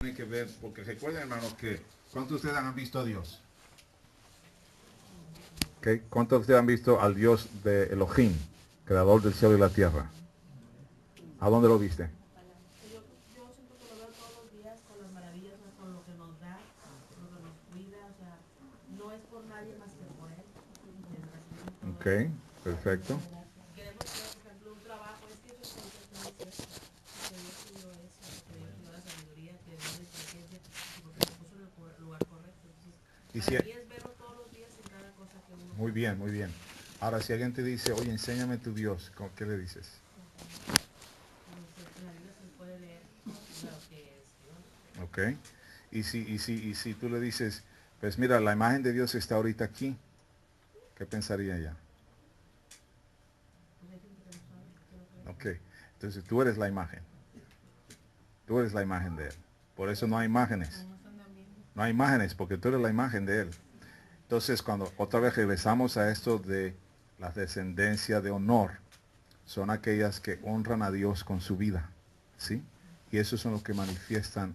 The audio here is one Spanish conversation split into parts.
Tiene que ver, porque recuerden, hermanos, que ¿cuántos de ustedes han visto a Dios? ¿Okay? ¿Cuántos de ustedes han visto al Dios de Elohim, creador del cielo y la tierra? ¿A dónde lo viste? Yo siento que lo veo todos los días con las maravillas, o sea, con lo que nos da, con lo que nos cuida, o sea, no es por nadie más que por él. Ok, perfecto. Queremos ver, por ejemplo, un trabajo, es que eso es muy cierto, que Dios dio eso, que Dios dio la sabiduría, que Dios dio la inteligencia, y porque lo puso en el lugar correcto. Entonces, Y si, para mí es verlo todos los días en cada cosa que uno muy bien, muy bien. Ahora, si alguien te dice, oye, enséñame tu Dios, ¿qué le dices? en la Biblia se puede leer lo que es Dios. Ok. Y si tú le dices, pues mira, la imagen de Dios está ahorita aquí, ¿qué pensaría ella? Pues hay gente que no sabe, que no Ok. Entonces tú eres la imagen. Tú eres la imagen de Él. Por eso no hay imágenes. No hay imágenes porque tú eres la imagen de Él. Entonces, cuando otra vez regresamos a esto de la descendencia de honor, son aquellas que honran a Dios con su vida, ¿sí? Y esos son los que manifiestan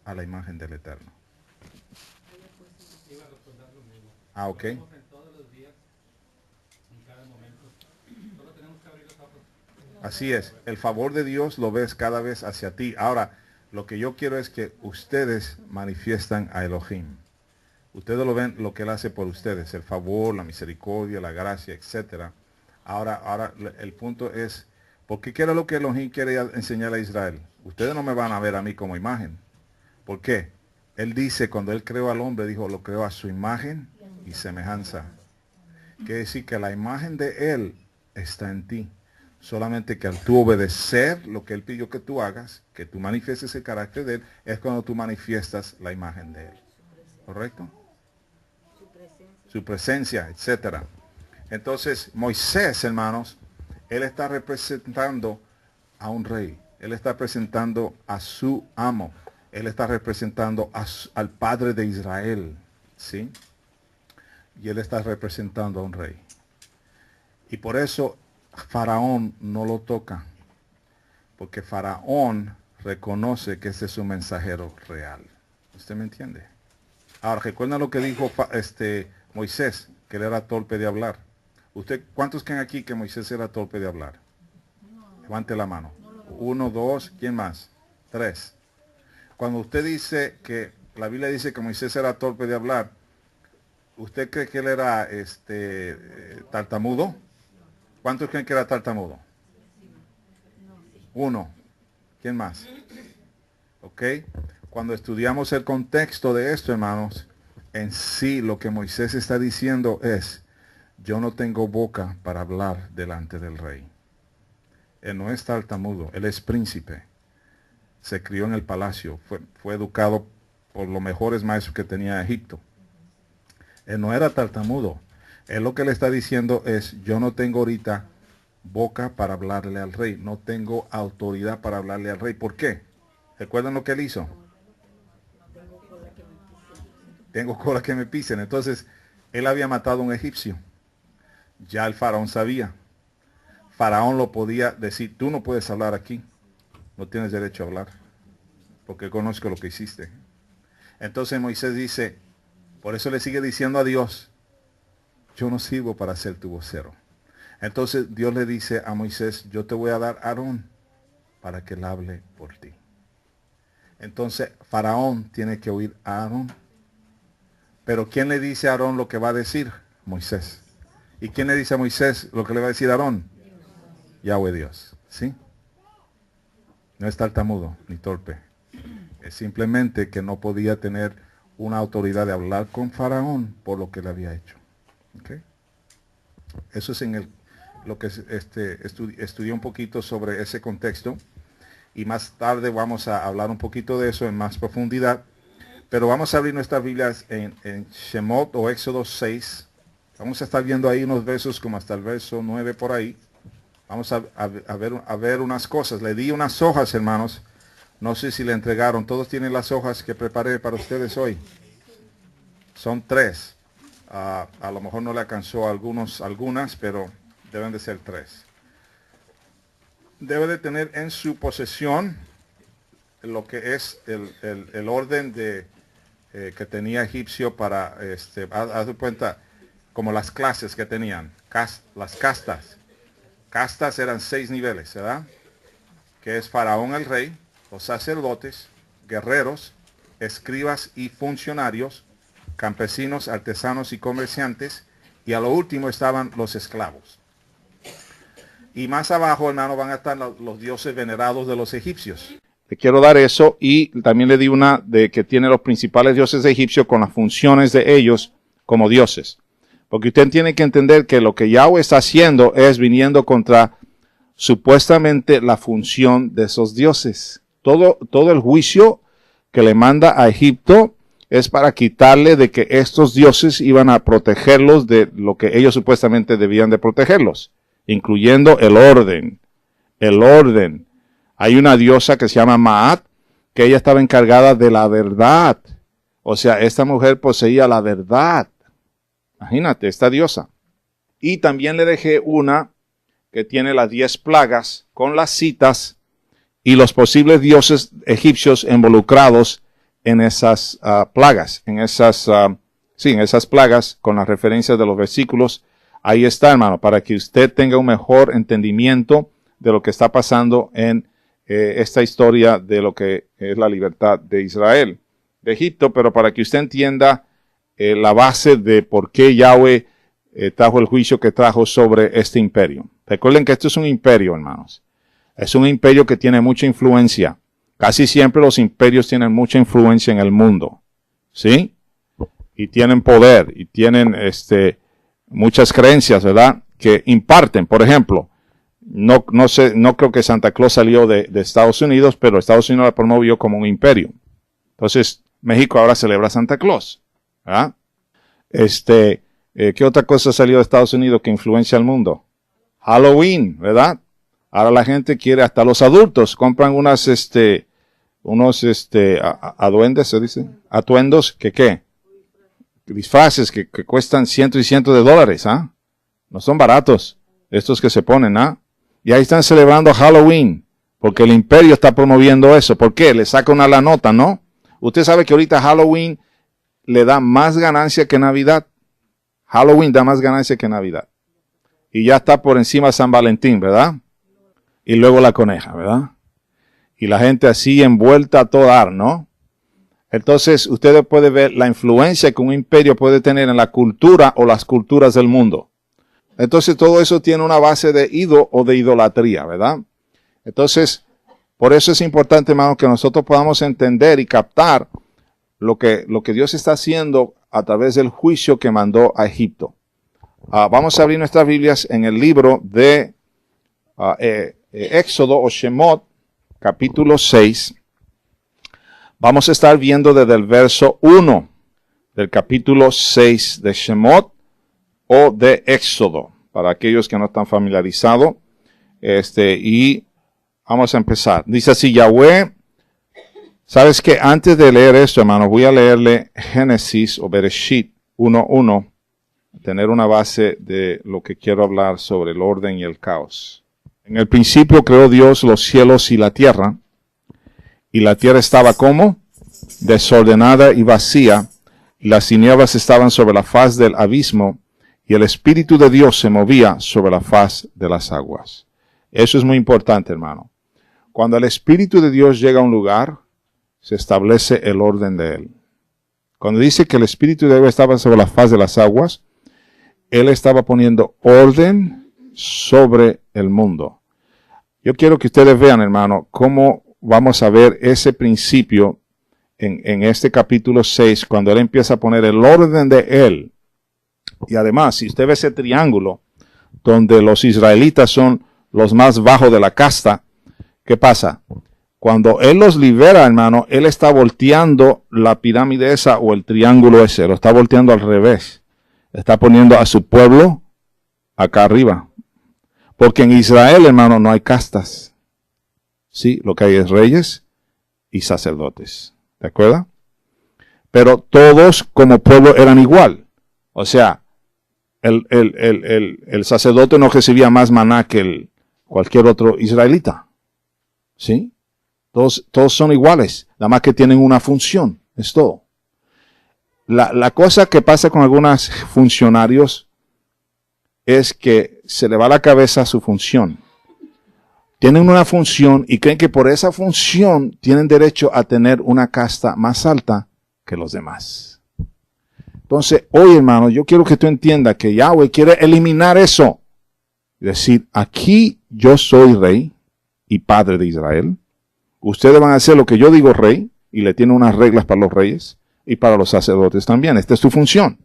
a la imagen del Eterno. Ah, ok. Así es, el favor de Dios lo ves cada vez hacia ti. Ahora, lo que yo quiero es que ustedes manifiestan a Elohim. Ustedes lo ven lo que Él hace por ustedes, el favor, la misericordia, la gracia, etcétera. Ahora el punto es, ¿por qué era lo que Elohim quiere enseñar a Israel? Ustedes no me van a ver a mí como imagen. ¿Por qué? Él dice, cuando Él creó al hombre, dijo, lo creó a su imagen y semejanza. Quiere decir que la imagen de Él está en ti. Solamente que al tú obedecer lo que Él pidió que tú hagas, que tú manifiestes el carácter de Él, es cuando tú manifiestas la imagen de Él. ¿Correcto? Su presencia, etcétera. Entonces, Moisés, hermanos, él está representando a un rey. Él está presentando a su amo. Él está representando al padre de Israel. ¿Sí? Y él está representando a un rey. Y por eso Faraón no lo toca. Porque Faraón reconoce que ese es un mensajero real. ¿Usted me entiende? Ahora, recuerda lo que dijo Moisés, que él era torpe de hablar. ¿Cuántos creen aquí que Moisés era torpe de hablar? Levante la mano. Uno, dos, ¿quién más? Tres. Cuando usted dice que la Biblia dice que Moisés era torpe de hablar, ¿usted cree que él era tartamudo? ¿Cuántos creen que era tartamudo? Uno. ¿Quién más? ¿Ok? Cuando estudiamos el contexto de esto, hermanos, en sí lo que Moisés está diciendo es, yo no tengo boca para hablar delante del rey. Él no es tartamudo, él es príncipe. Se crió en el palacio, fue educado por los mejores maestros que tenía Egipto. Él no era tartamudo. Él lo que le está diciendo es, yo no tengo ahorita boca para hablarle al rey. No tengo autoridad para hablarle al rey. ¿Por qué? ¿Recuerdan lo que él hizo? Tengo cola que me pisen. Entonces, él había matado a un egipcio. Ya el faraón sabía. Faraón lo podía decir, tú no puedes hablar aquí. No tienes derecho a hablar. Porque conozco lo que hiciste. Entonces Moisés dice, por eso le sigue diciendo a Dios, yo no sirvo para ser tu vocero. Entonces Dios le dice a Moisés, yo te voy a dar a Aarón para que él hable por ti. Entonces Faraón tiene que oír a Aarón. Pero ¿quién le dice a Aarón lo que va a decir? Moisés. ¿Y quién le dice a Moisés lo que le va a decir a Aarón? Yahweh Dios. ¿Sí? No es tartamudo ni torpe. Es simplemente que no podía tener una autoridad de hablar con Faraón por lo que le había hecho. ¿Okay? Eso es en lo que estudié un poquito sobre ese contexto. Y más tarde vamos a hablar un poquito de eso en más profundidad. Pero vamos a abrir nuestras Biblias en Shemot o Éxodo 6. Vamos a estar viendo ahí unos versos como hasta el verso 9 por ahí. Vamos a ver unas cosas. Le di unas hojas, hermanos. No sé si le entregaron. Todos tienen las hojas que preparé para ustedes hoy. Son 3. A lo mejor no le alcanzó a algunas, pero deben de ser 3. Debe de tener en su posesión lo que es el orden de que tenía egipcio para, haz de cuenta, como las clases que tenían, las castas. Castas eran 6 niveles, ¿verdad? Que es Faraón el rey, los sacerdotes, guerreros, escribas y funcionarios, campesinos, artesanos y comerciantes, y a lo último estaban los esclavos. Y más abajo, hermano, van a estar los dioses venerados de los egipcios. Le quiero dar eso, y también le di una de que tiene los principales dioses egipcios con las funciones de ellos como dioses. Porque usted tiene que entender que lo que Yahweh está haciendo es viniendo contra supuestamente la función de esos dioses. Todo el juicio que le manda a Egipto es para quitarle de que estos dioses iban a protegerlos de lo que ellos supuestamente debían de protegerlos, incluyendo el orden. El orden. Hay una diosa que se llama Maat, que ella estaba encargada de la verdad. O sea, esta mujer poseía la verdad. Imagínate, esta diosa. Y también le dejé una que tiene las 10 plagas con las citas y los posibles dioses egipcios involucrados en esas plagas, en esas plagas con las referencias de los versículos. Ahí está, hermano, para que usted tenga un mejor entendimiento de lo que está pasando en esta historia de lo que es la libertad de Israel, de Egipto, pero para que usted entienda la base de por qué Yahweh trajo el juicio que trajo sobre este imperio. Recuerden que esto es un imperio, hermanos. Es un imperio que tiene mucha influencia. Casi siempre los imperios tienen mucha influencia en el mundo, ¿sí? Y tienen poder, y tienen muchas creencias, ¿verdad? Que imparten. Por ejemplo, no creo que Santa Claus salió de Estados Unidos, pero Estados Unidos la promovió como un imperio. Entonces, México ahora celebra Santa Claus, ¿verdad? ¿Qué otra cosa salió de Estados Unidos que influencia al mundo? Halloween, ¿verdad? Ahora la gente quiere, hasta los adultos compran unos aduendes, se dice, atuendos, ¿qué? Disfraces que cuestan cientos y cientos de dólares, ¿ah? No son baratos, estos que se ponen, ¿ah? Y ahí están celebrando Halloween, porque el imperio está promoviendo eso. ¿Por qué? Le saca una la nota, ¿no? Usted sabe que ahorita Halloween le da más ganancia que Navidad. Halloween da más ganancia que Navidad. Y ya está por encima San Valentín, ¿verdad? Y luego la coneja, ¿verdad? Y la gente así envuelta a todo dar, ¿no? Entonces, ustedes pueden ver la influencia que un imperio puede tener en la cultura o las culturas del mundo. Entonces, todo eso tiene una base de ídolo o de idolatría, ¿verdad? Entonces, por eso es importante, hermano, que nosotros podamos entender y captar lo que Dios está haciendo a través del juicio que mandó a Egipto. Vamos a abrir nuestras Biblias en el libro de Éxodo o Shemot, capítulo 6. Vamos a estar viendo desde el verso 1 del capítulo 6 de Shemot o de Éxodo, para aquellos que no están familiarizados. Y vamos a empezar. Dice así, Yahweh, ¿sabes qué? Antes de leer esto, hermano, voy a leerle Génesis o Bereshit 1:1, tener una base de lo que quiero hablar sobre el orden y el caos. En el principio creó Dios los cielos y la tierra estaba como desordenada y vacía, y las tinieblas estaban sobre la faz del abismo, y el Espíritu de Dios se movía sobre la faz de las aguas. Eso es muy importante, hermano. Cuando el Espíritu de Dios llega a un lugar, se establece el orden de él. Cuando dice que el Espíritu de Dios estaba sobre la faz de las aguas, él estaba poniendo orden sobre el mundo. Yo quiero que ustedes vean, hermano, cómo vamos a ver ese principio en este capítulo 6, cuando él empieza a poner el orden de él. Y además, si usted ve ese triángulo, donde los israelitas son los más bajos de la casta, ¿qué pasa? Cuando él los libera, hermano, él está volteando la pirámide esa o el triángulo ese, lo está volteando al revés. Está poniendo a su pueblo acá arriba. Porque en Israel, hermano, no hay castas. Sí, lo que hay es reyes y sacerdotes. ¿De acuerdo? Pero todos como pueblo eran igual. O sea, el sacerdote no recibía más maná que cualquier otro israelita. ¿Sí? Todos son iguales, nada más que tienen una función, es todo. La cosa que pasa con algunos funcionarios es que se le va la cabeza a su función. Tienen una función y creen que por esa función tienen derecho a tener una casta más alta que los demás. Entonces, hoy, hermano, yo quiero que tú entiendas que Yahweh quiere eliminar eso. Es decir, aquí yo soy rey y padre de Israel. Ustedes van a hacer lo que yo digo rey, y le tiene unas reglas para los reyes y para los sacerdotes también. Esta es tu función.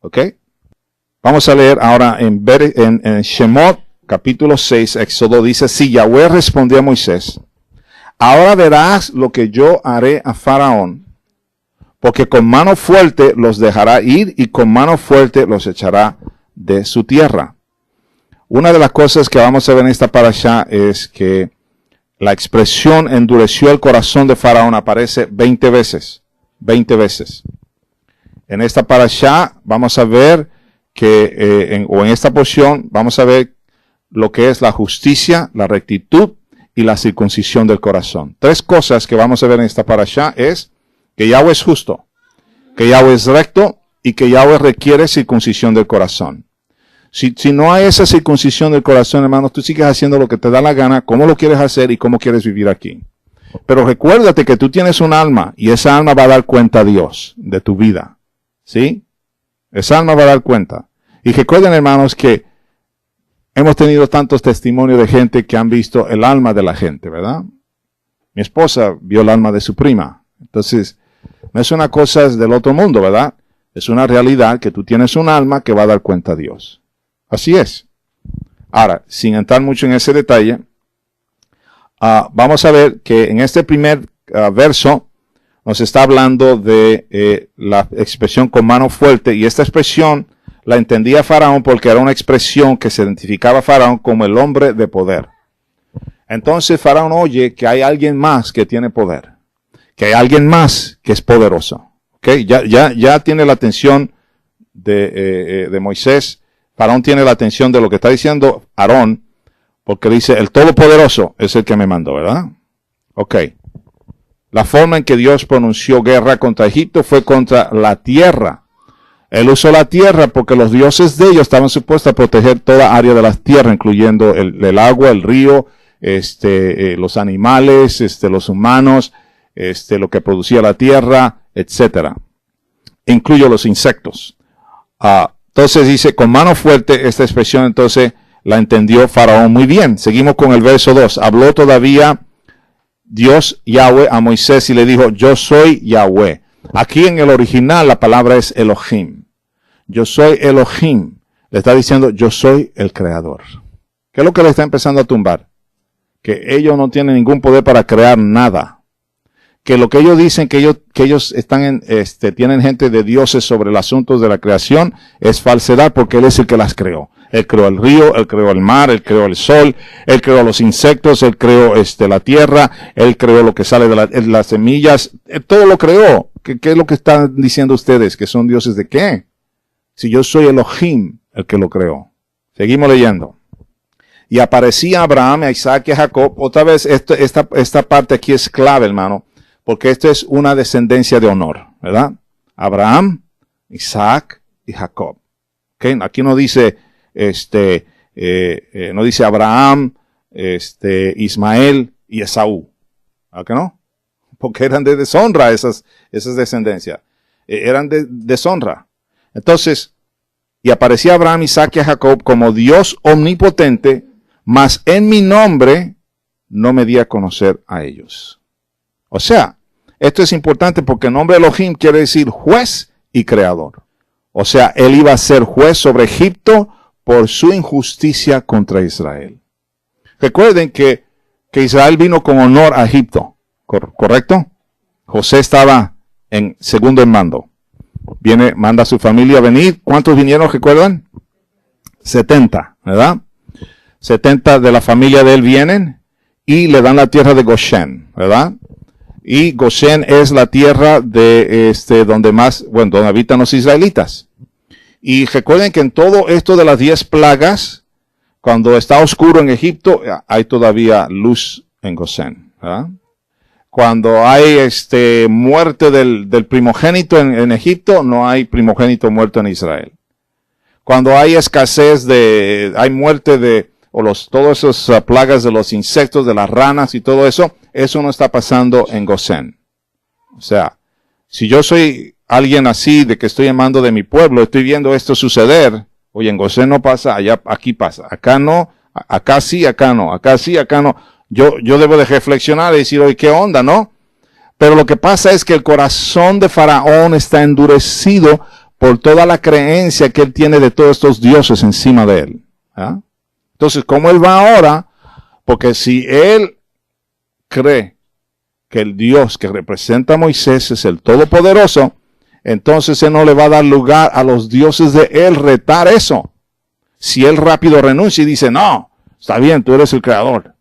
¿Ok? Vamos a leer ahora en Shemot, capítulo 6, Éxodo, dice, si Yahweh respondió a Moisés, ahora verás lo que yo haré a Faraón, porque con mano fuerte los dejará ir y con mano fuerte los echará de su tierra. Una de las cosas que vamos a ver en esta parashá es que la expresión endureció el corazón de Faraón aparece 20 veces. 20 veces. En esta parashá vamos a ver que, en esta porción, vamos a ver lo que es la justicia, la rectitud y la circuncisión del corazón. 3 cosas que vamos a ver en esta parashá es que Yahweh es justo, que Yahweh es recto y que Yahweh requiere circuncisión del corazón. Si no hay esa circuncisión del corazón, hermanos, tú sigues haciendo lo que te da la gana, cómo lo quieres hacer y cómo quieres vivir aquí. Pero recuérdate que tú tienes un alma y esa alma va a dar cuenta a Dios de tu vida. ¿Sí? Esa alma va a dar cuenta. Y recuerden, hermanos, que hemos tenido tantos testimonios de gente que han visto el alma de la gente, ¿verdad? Mi esposa vio el alma de su prima. Entonces, no es una cosa del otro mundo, ¿verdad? Es una realidad que tú tienes un alma que va a dar cuenta a Dios. Así es. Ahora, sin entrar mucho en ese detalle, vamos a ver que en este primer verso nos está hablando de la expresión con mano fuerte, y esta expresión la entendía Faraón porque era una expresión que se identificaba a Faraón como el hombre de poder. Entonces Faraón oye que hay alguien más que tiene poder, que hay alguien más que es poderoso. ¿Okay? Ya tiene la atención de Moisés. Faraón tiene la atención de lo que está diciendo Aarón, porque dice, el Todopoderoso es el que me mandó, ¿verdad? Ok. La forma en que Dios pronunció guerra contra Egipto fue contra la tierra. Él usó la tierra porque los dioses de ellos estaban supuestos a proteger toda área de la tierra, incluyendo el agua, el río, los animales, los humanos, lo que producía la tierra, etcétera. Incluyo los insectos. Entonces dice, con mano fuerte, esta expresión entonces la entendió Faraón muy bien. Seguimos con el verso 2. Habló todavía Dios Yahweh a Moisés y le dijo, yo soy Yahweh. Aquí en el original la palabra es Elohim. Yo soy Elohim. Le está diciendo, yo soy el creador. ¿Qué es lo que le está empezando a tumbar? Que ellos no tienen ningún poder para crear nada. Que lo que ellos dicen que ellos están tienen gente de dioses sobre el asunto de la creación es falsedad, porque Él es el que las creó. Él creó el río, Él creó el mar, Él creó el sol, Él creó los insectos, Él creó la tierra, Él creó lo que sale de las semillas, todo lo creó. ¿Qué es lo que están diciendo ustedes? ¿Que son dioses de qué? Si yo soy Elohim, el que lo creó. Seguimos leyendo. Y aparecía a Abraham, a Isaac y a Jacob. Otra vez, esta parte aquí es clave, hermano, porque esto es una descendencia de honor, ¿verdad? Abraham, Isaac y Jacob. ¿Okay? Aquí no dice, no dice Abraham, Ismael y Esaú. ¿A qué no? Porque eran de deshonra esas descendencias. Eran de deshonra. Entonces, y aparecía Abraham, Isaac y Jacob como Dios omnipotente, mas en mi nombre no me di a conocer a ellos. O sea, esto es importante porque el nombre Elohim quiere decir juez y creador. O sea, él iba a ser juez sobre Egipto por su injusticia contra Israel. Recuerden que Israel vino con honor a Egipto, ¿correcto? José estaba en segundo en mando. Manda a su familia a venir. ¿Cuántos vinieron, recuerdan? 70, ¿verdad? 70 de la familia de él vienen y le dan la tierra de Goshen, ¿verdad? Y Goshen es la tierra de donde habitan los israelitas. Y recuerden que en todo esto de las 10 plagas, cuando está oscuro en Egipto, hay todavía luz en Goshen, ¿verdad? Cuando hay muerte del primogénito en Egipto, no hay primogénito muerto en Israel. Cuando hay escasez hay muerte todas esas plagas de los insectos, de las ranas y todo eso, eso no está pasando en Gosén. O sea, si yo soy alguien así, de que estoy llamando de mi pueblo, estoy viendo esto suceder, oye, en Gosén no pasa, aquí pasa, acá no, acá sí, acá no, acá sí, acá no. Yo debo de reflexionar y decir, oye, ¿qué onda, no? Pero lo que pasa es que el corazón de Faraón está endurecido por toda la creencia que él tiene de todos estos dioses encima de él. ¿Ah? Entonces, ¿cómo él va ahora? Porque si él cree que el Dios que representa a Moisés es el Todopoderoso, entonces él no le va a dar lugar a los dioses de él retar eso. Si él rápido renuncia y dice, no, está bien, tú eres el creador.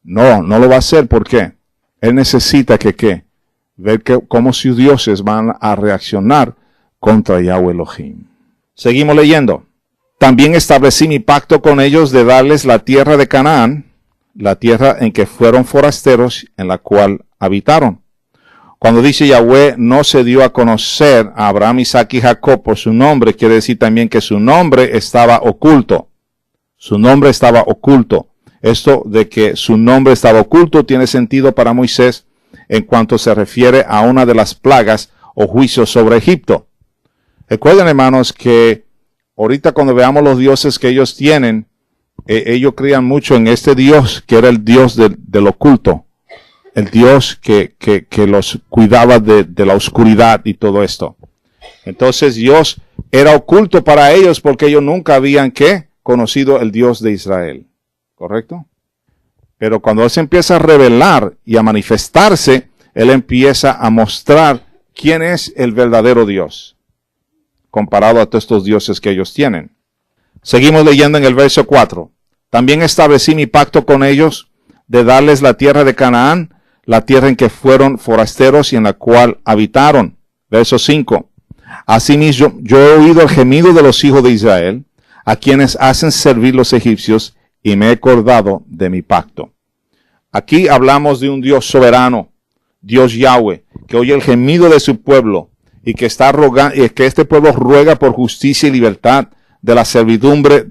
No lo va a hacer. ¿Por qué? Él necesita ver cómo sus dioses van a reaccionar contra Yahweh Elohim. Seguimos leyendo. También establecí mi pacto con ellos de darles la tierra de Canaán, la tierra en que fueron forasteros, en la cual habitaron. Cuando dice Yahweh no se dio a conocer a Abraham, Isaac y Jacob por su nombre, quiere decir también que su nombre estaba oculto. Su nombre estaba oculto. Esto de que su nombre estaba oculto tiene sentido para Moisés en cuanto se refiere a una de las plagas o juicios sobre Egipto. Recuerden, hermanos, que ahorita cuando veamos los dioses que ellos tienen, ellos creían mucho en este Dios que era el Dios del oculto. El Dios que los cuidaba de la oscuridad y todo esto. Entonces Dios era oculto para ellos porque ellos nunca habían conocido el Dios de Israel. ¿Correcto? Pero cuando Él se empieza a revelar y a manifestarse, Él empieza a mostrar quién es el verdadero Dios, comparado a todos estos dioses que ellos tienen. Seguimos leyendo en el verso 4. También establecí mi pacto con ellos de darles la tierra de Canaán, la tierra en que fueron forasteros y en la cual habitaron. Verso 5. Asimismo, yo he oído el gemido de los hijos de Israel, a quienes hacen servir los egipcios, y me he acordado de mi pacto. Aquí hablamos de un Dios soberano, Dios Yahweh, que oye el gemido de su pueblo y que está rogando, y que este pueblo ruega por justicia y libertad de la servidumbre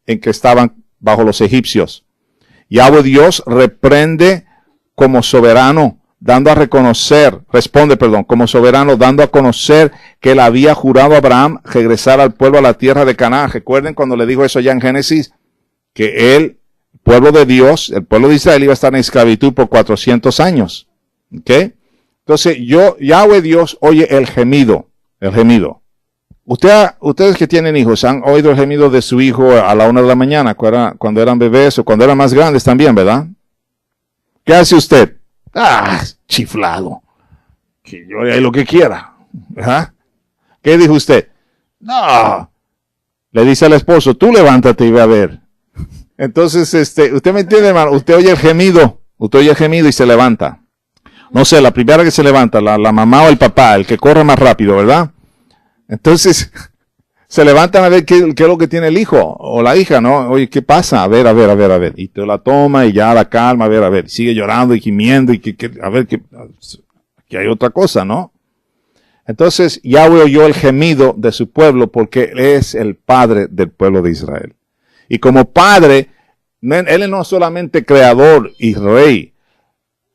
en que estaban bajo los egipcios. Yahweh Dios como soberano, como soberano, dando a conocer que él había jurado a Abraham regresar al pueblo a la tierra de Canaán. Recuerden cuando le dijo eso ya en Génesis, que el pueblo de Dios, el pueblo de Israel iba a estar en esclavitud por 400 años. ¿Ok? Entonces, Yahweh Dios oye el gemido. Ustedes que tienen hijos, han oído el gemido de su hijo a la 1 de la mañana, cuando eran bebés o cuando eran más grandes también, ¿verdad? ¿Qué hace usted? Chiflado. Que llore ahí lo que quiera. ¿Ah? ¿Qué dijo usted? No. Le dice al esposo, tú levántate y ve a ver. Entonces, usted me entiende, hermano, usted oye el gemido y se levanta. No sé, la primera que se levanta, la mamá o el papá, el que corre más rápido, ¿verdad? Entonces, se levantan a ver qué es lo que tiene el hijo o la hija, ¿no? Oye, ¿qué pasa? A ver. Y te la toma y ya la calma, a ver. Y sigue llorando y gimiendo y aquí hay otra cosa, ¿no? Entonces, Yahweh oyó el gemido de su pueblo porque Él es el padre del pueblo de Israel. Y como padre, Él no es solamente creador y rey.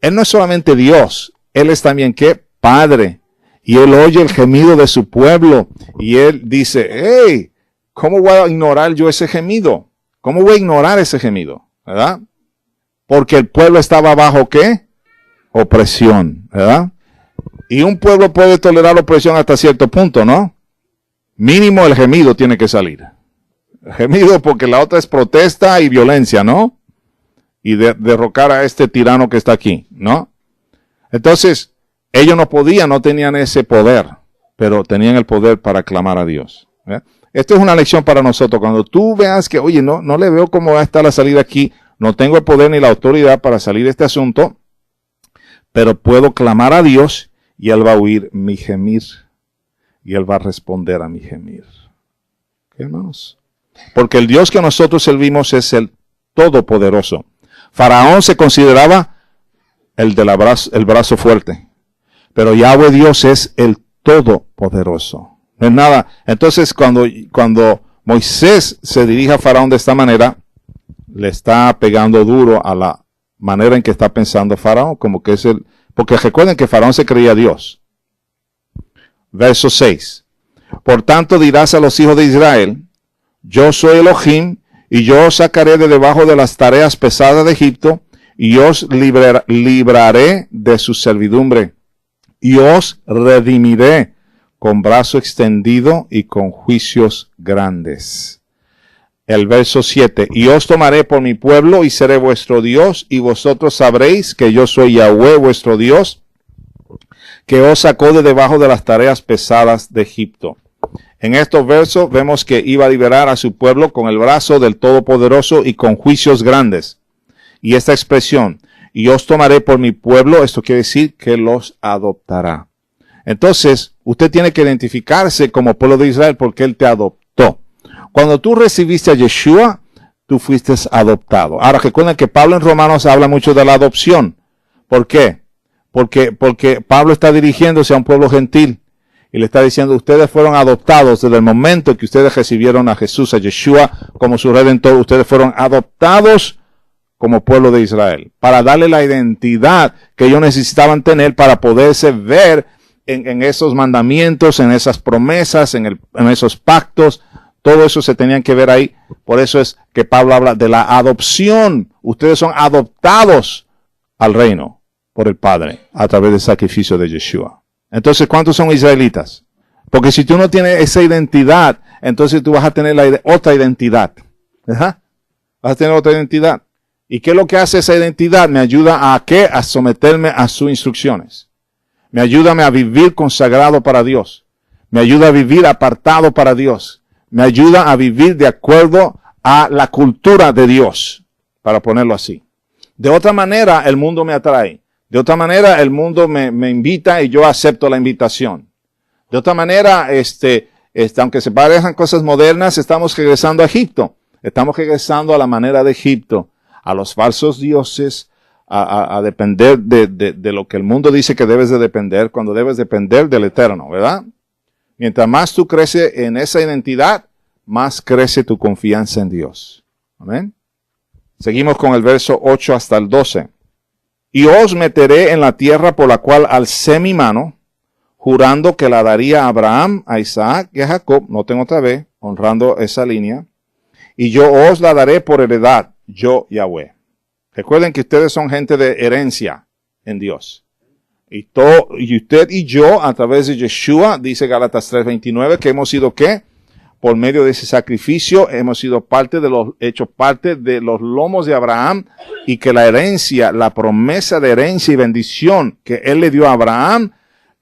Él no es solamente Dios. Él es también, Padre. Y Él oye el gemido de su pueblo. Y Él dice, hey, ¿cómo voy a ignorar yo ese gemido? ¿Cómo voy a ignorar ese gemido? ¿Verdad? Porque el pueblo estaba bajo, opresión. ¿Verdad? Y un pueblo puede tolerar opresión hasta cierto punto, ¿no? Mínimo el gemido tiene que salir. Gemido porque la otra es protesta y violencia, ¿no? Y derrocar a este tirano que está aquí, ¿no? Entonces, ellos no tenían ese poder, pero tenían el poder para clamar a Dios. Esto es una lección para nosotros. Cuando tú veas que, oye, no le veo cómo va a estar la salida aquí, no tengo el poder ni la autoridad para salir de este asunto, pero puedo clamar a Dios y Él va a oír mi gemir y Él va a responder a mi gemir. ¿Qué, hermanos? Porque el Dios que nosotros servimos es el Todopoderoso. Faraón se consideraba el el brazo fuerte. Pero Yahweh Dios es el Todopoderoso. No es nada. Entonces, cuando Moisés se dirige a Faraón de esta manera, le está pegando duro a la manera en que está pensando Faraón, como que es porque recuerden que Faraón se creía Dios. Verso 6. Por tanto dirás a los hijos de Israel, yo soy Elohim, y yo os sacaré de debajo de las tareas pesadas de Egipto, y os libraré de su servidumbre, y os redimiré con brazo extendido y con juicios grandes. El verso 7, y os tomaré por mi pueblo y seré vuestro Dios, y vosotros sabréis que yo soy Yahweh vuestro Dios, que os sacó de debajo de las tareas pesadas de Egipto. En estos versos vemos que iba a liberar a su pueblo con el brazo del Todopoderoso y con juicios grandes. Y esta expresión, y os tomaré por mi pueblo, esto quiere decir que los adoptará. Entonces, usted tiene que identificarse como pueblo de Israel porque Él te adoptó. Cuando tú recibiste a Yeshua, tú fuiste adoptado. Ahora, recuerden que Pablo en Romanos habla mucho de la adopción. ¿Por qué? Porque Pablo está dirigiéndose a un pueblo gentil y le está diciendo, ustedes fueron adoptados desde el momento que ustedes recibieron a Jesús, a Yeshua, como su Redentor. Ustedes fueron adoptados como pueblo de Israel, para darle la identidad que ellos necesitaban tener para poderse ver en esos mandamientos, en esas promesas, en esos pactos. Todo eso se tenían que ver ahí. Por eso es que Pablo habla de la adopción. Ustedes son adoptados al reino por el Padre a través del sacrificio de Yeshua. Entonces, ¿cuántos son israelitas? Porque si tú no tienes esa identidad, entonces tú vas a tener otra identidad. ¿Ajá? Vas a tener otra identidad. ¿Y qué es lo que hace esa identidad? Me ayuda a ¿qué? A someterme a sus instrucciones. Me ayuda a vivir consagrado para Dios. Me ayuda a vivir apartado para Dios. Me ayuda a vivir de acuerdo a la cultura de Dios, para ponerlo así. De otra manera, el mundo me atrae. De otra manera, el mundo me invita y yo acepto la invitación. De otra manera, aunque se parezcan cosas modernas, estamos regresando a Egipto. Estamos regresando a la manera de Egipto, a los falsos dioses, a depender de lo que el mundo dice que debes de depender, cuando debes depender del Eterno, ¿verdad? Mientras más tú creces en esa identidad, más crece tu confianza en Dios. Amén. Seguimos con el verso 8 hasta el 12. Y os meteré en la tierra por la cual alcé mi mano, jurando que la daría a Abraham, a Isaac y a Jacob, noten otra vez, honrando esa línea, y yo os la daré por heredad, yo Yahweh. Recuerden que ustedes son gente de herencia en Dios. Y usted y yo, a través de Yeshua, dice Gálatas 3:29, que hemos sido ¿qué? Por medio de ese sacrificio, hemos sido hecho parte de los lomos de Abraham, y que la herencia, la promesa de herencia y bendición que Él le dio a Abraham,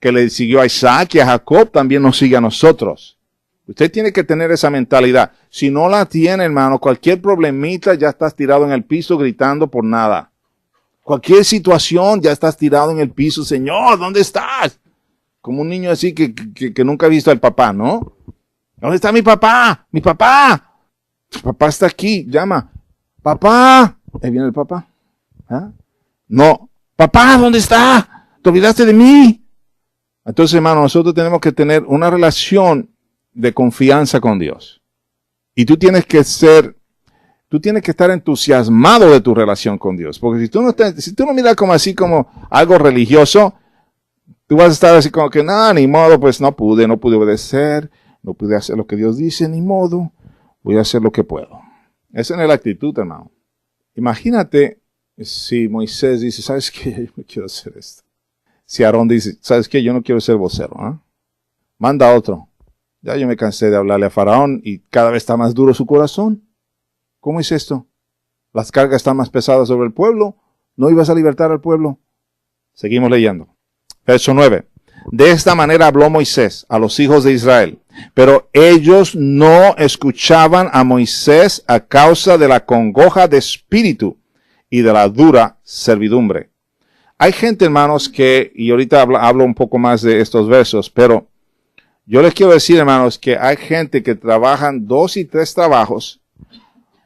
que le siguió a Isaac y a Jacob, también nos sigue a nosotros. Usted tiene que tener esa mentalidad. Si no la tiene, hermano, cualquier problemita ya estás tirado en el piso gritando por nada. Cualquier situación ya estás tirado en el piso. Señor, ¿dónde estás? Como un niño así que nunca ha visto al papá, ¿no? ¿Dónde está mi papá? ¡Mi papá! Tu papá está aquí. Llama. ¡Papá! Ahí viene el papá. ¿Ah? No. ¡Papá, ¿dónde está? ¿Te olvidaste de mí? Entonces, hermano, nosotros tenemos que tener una relación de confianza con Dios. Y tú tienes que estar entusiasmado de tu relación con Dios. Porque si tú no miras como así como algo religioso, tú vas a estar así como que, no, ni modo, pues no pude obedecer, no pude hacer lo que Dios dice, ni modo, voy a hacer lo que puedo. Esa no es la actitud, hermano. Imagínate si Moisés dice, ¿sabes qué? Yo no quiero hacer esto. Si Aarón dice, ¿sabes qué? Yo no quiero ser vocero. Manda a otro. Ya yo me cansé de hablarle a Faraón y cada vez está más duro su corazón. ¿Cómo es esto? Las cargas están más pesadas sobre el pueblo. ¿No ibas a libertar al pueblo? Seguimos leyendo. Verso 9. De esta manera habló Moisés a los hijos de Israel, pero ellos no escuchaban a Moisés a causa de la congoja de espíritu y de la dura servidumbre. Hay gente, hermanos, y ahorita hablo un poco más de estos versos, pero yo les quiero decir, hermanos, que hay gente que trabajan 2 y 3 trabajos,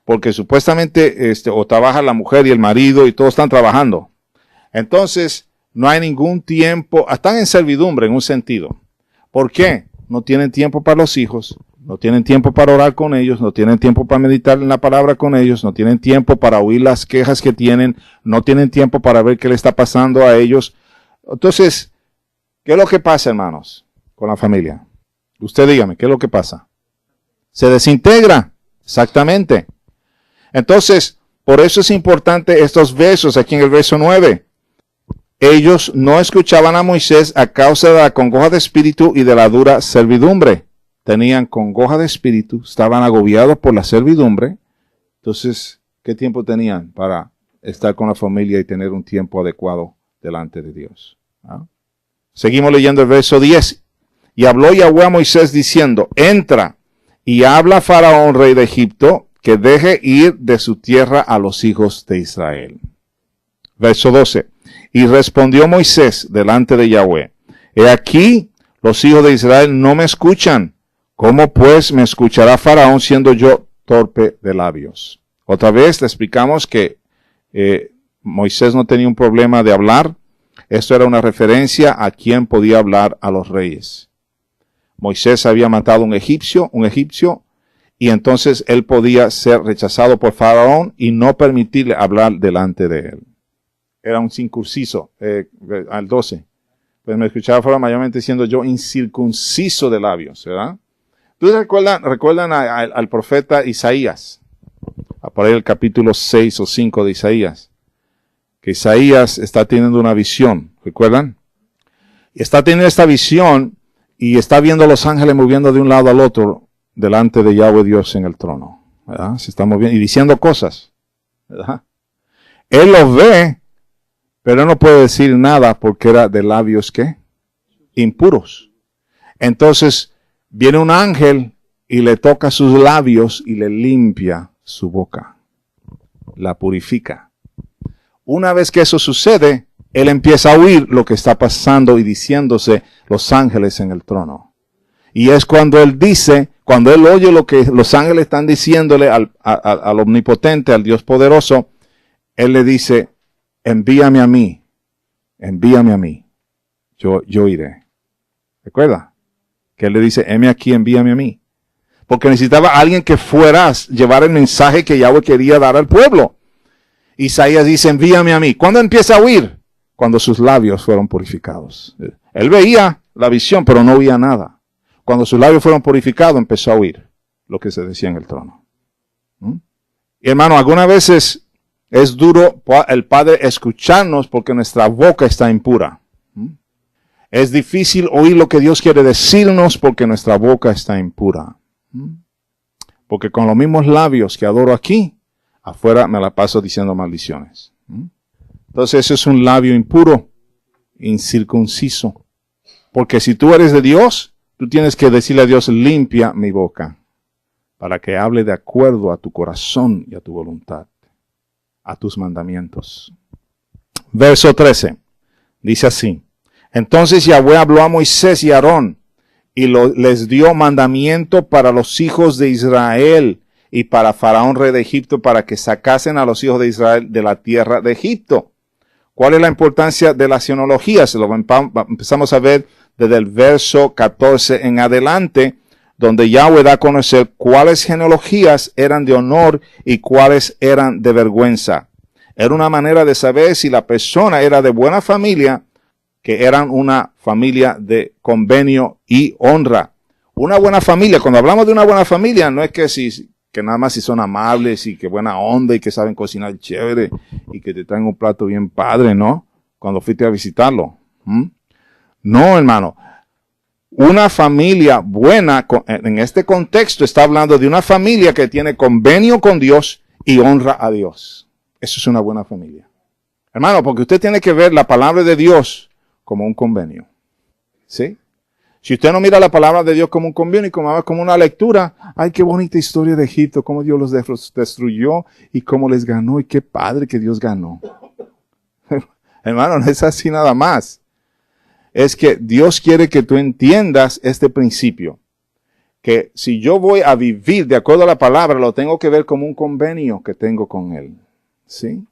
porque supuestamente o trabaja la mujer y el marido y todos están trabajando. Entonces, no hay ningún tiempo, están en servidumbre en un sentido. ¿Por qué? No tienen tiempo para los hijos, no tienen tiempo para orar con ellos, no tienen tiempo para meditar en la palabra con ellos, no tienen tiempo para oír las quejas que tienen, no tienen tiempo para ver qué le está pasando a ellos. Entonces, ¿qué es lo que pasa, hermanos, con la familia? Usted dígame, ¿qué es lo que pasa? Se desintegra, exactamente. Entonces, por eso es importante estos versos aquí en el verso 9. Ellos no escuchaban a Moisés a causa de la congoja de espíritu y de la dura servidumbre. Tenían congoja de espíritu, estaban agobiados por la servidumbre. Entonces, ¿qué tiempo tenían para estar con la familia y tener un tiempo adecuado delante de Dios? ¿Ah? Seguimos leyendo el verso 10. Y habló Yahweh a Moisés diciendo, entra y habla a Faraón, rey de Egipto, que deje ir de su tierra a los hijos de Israel. Verso 12. Y respondió Moisés delante de Yahweh, he aquí, los hijos de Israel no me escuchan. ¿Cómo pues me escuchará Faraón siendo yo torpe de labios? Otra vez le explicamos que Moisés no tenía un problema de hablar. Esto era una referencia a quién podía hablar a los reyes. Moisés había matado a un egipcio, y entonces él podía ser rechazado por Faraón y no permitirle hablar delante de él. Era un incircunciso, al 12. Pues me escuchaba Faraón mayormente diciendo yo incircunciso de labios, ¿verdad? ¿Ustedes recuerdan al profeta Isaías? Por ahí el capítulo 6 o 5 de Isaías. Que Isaías está teniendo una visión, ¿recuerdan? Y está teniendo esta visión y está viendo a los ángeles moviendo de un lado al otro delante de Yahweh Dios en el trono, ¿verdad? Se está moviendo y diciendo cosas, ¿verdad? Él los ve, pero no puede decir nada porque era de labios, ¿qué? Impuros. Entonces, viene un ángel y le toca sus labios y le limpia su boca. La purifica. Una vez que eso sucede, él empieza a oír lo que está pasando y diciéndose los ángeles en el trono. Y es cuando él dice, cuando él oye lo que los ángeles están diciéndole al omnipotente, al Dios poderoso, él le dice, envíame a mí, yo iré. ¿Recuerda? Que él le dice, heme aquí, envíame a mí. Porque necesitaba alguien que fuera a llevar el mensaje que Yahweh quería dar al pueblo. Isaías dice, envíame a mí. ¿Cuándo empieza a oír? Cuando sus labios fueron purificados. Él veía la visión, pero no oía nada. Cuando sus labios fueron purificados, empezó a oír lo que se decía en el trono. Y hermano, algunas veces es duro el Padre escucharnos porque nuestra boca está impura. Es difícil oír lo que Dios quiere decirnos porque nuestra boca está impura. Porque con los mismos labios que adoro aquí, afuera me la paso diciendo maldiciones. Entonces eso es un labio impuro, incircunciso. Porque si tú eres de Dios, tú tienes que decirle a Dios, limpia mi boca, para que hable de acuerdo a tu corazón y a tu voluntad, a tus mandamientos. Verso 13, dice así. Entonces Yahweh habló a Moisés y a Aarón, y les dio mandamiento para los hijos de Israel y para Faraón, rey de Egipto, para que sacasen a los hijos de Israel de la tierra de Egipto. ¿Cuál es la importancia de las genealogías? Lo empezamos a ver desde el verso 14 en adelante, donde Yahweh da a conocer cuáles genealogías eran de honor y cuáles eran de vergüenza. Era una manera de saber si la persona era de buena familia, que eran una familia de convenio y honra. Una buena familia, cuando hablamos de una buena familia, no es que nada más si son amables y que buena onda y que saben cocinar chévere y que te traen un plato bien padre, ¿no? Cuando fuiste a visitarlo. No, hermano. Una familia buena, en este contexto, está hablando de una familia que tiene convenio con Dios y honra a Dios. Eso es una buena familia. Hermano, porque usted tiene que ver la palabra de Dios como un convenio. ¿Sí? Si usted no mira la palabra de Dios como un convenio y como una lectura, ay, qué bonita historia de Egipto, cómo Dios los destruyó y cómo les ganó y qué padre que Dios ganó. Hermano, no es así nada más. Es que Dios quiere que tú entiendas este principio. Que si yo voy a vivir de acuerdo a la palabra, lo tengo que ver como un convenio que tengo con Él. ¿Sí?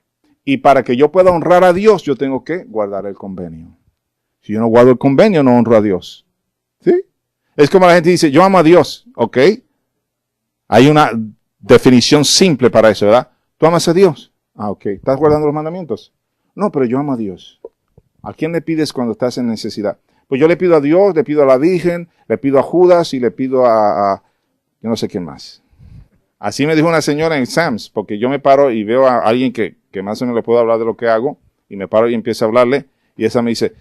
Y para que yo pueda honrar a Dios, yo tengo que guardar el convenio. Si yo no guardo el convenio, no honro a Dios. ¿Sí? Es como la gente dice, yo amo a Dios. ¿Ok? Hay una definición simple para eso, ¿verdad? ¿Tú amas a Dios? Ah, ok. ¿Estás guardando los mandamientos? No, pero yo amo a Dios. ¿A quién le pides cuando estás en necesidad? Pues yo le pido a Dios, le pido a la Virgen, le pido a Judas y le pido a yo no sé quién más. Así me dijo una señora en Sam's, porque yo me paro y veo a alguien que más o menos le puedo hablar de lo que hago, y me paro y empiezo a hablarle, y esa me dice,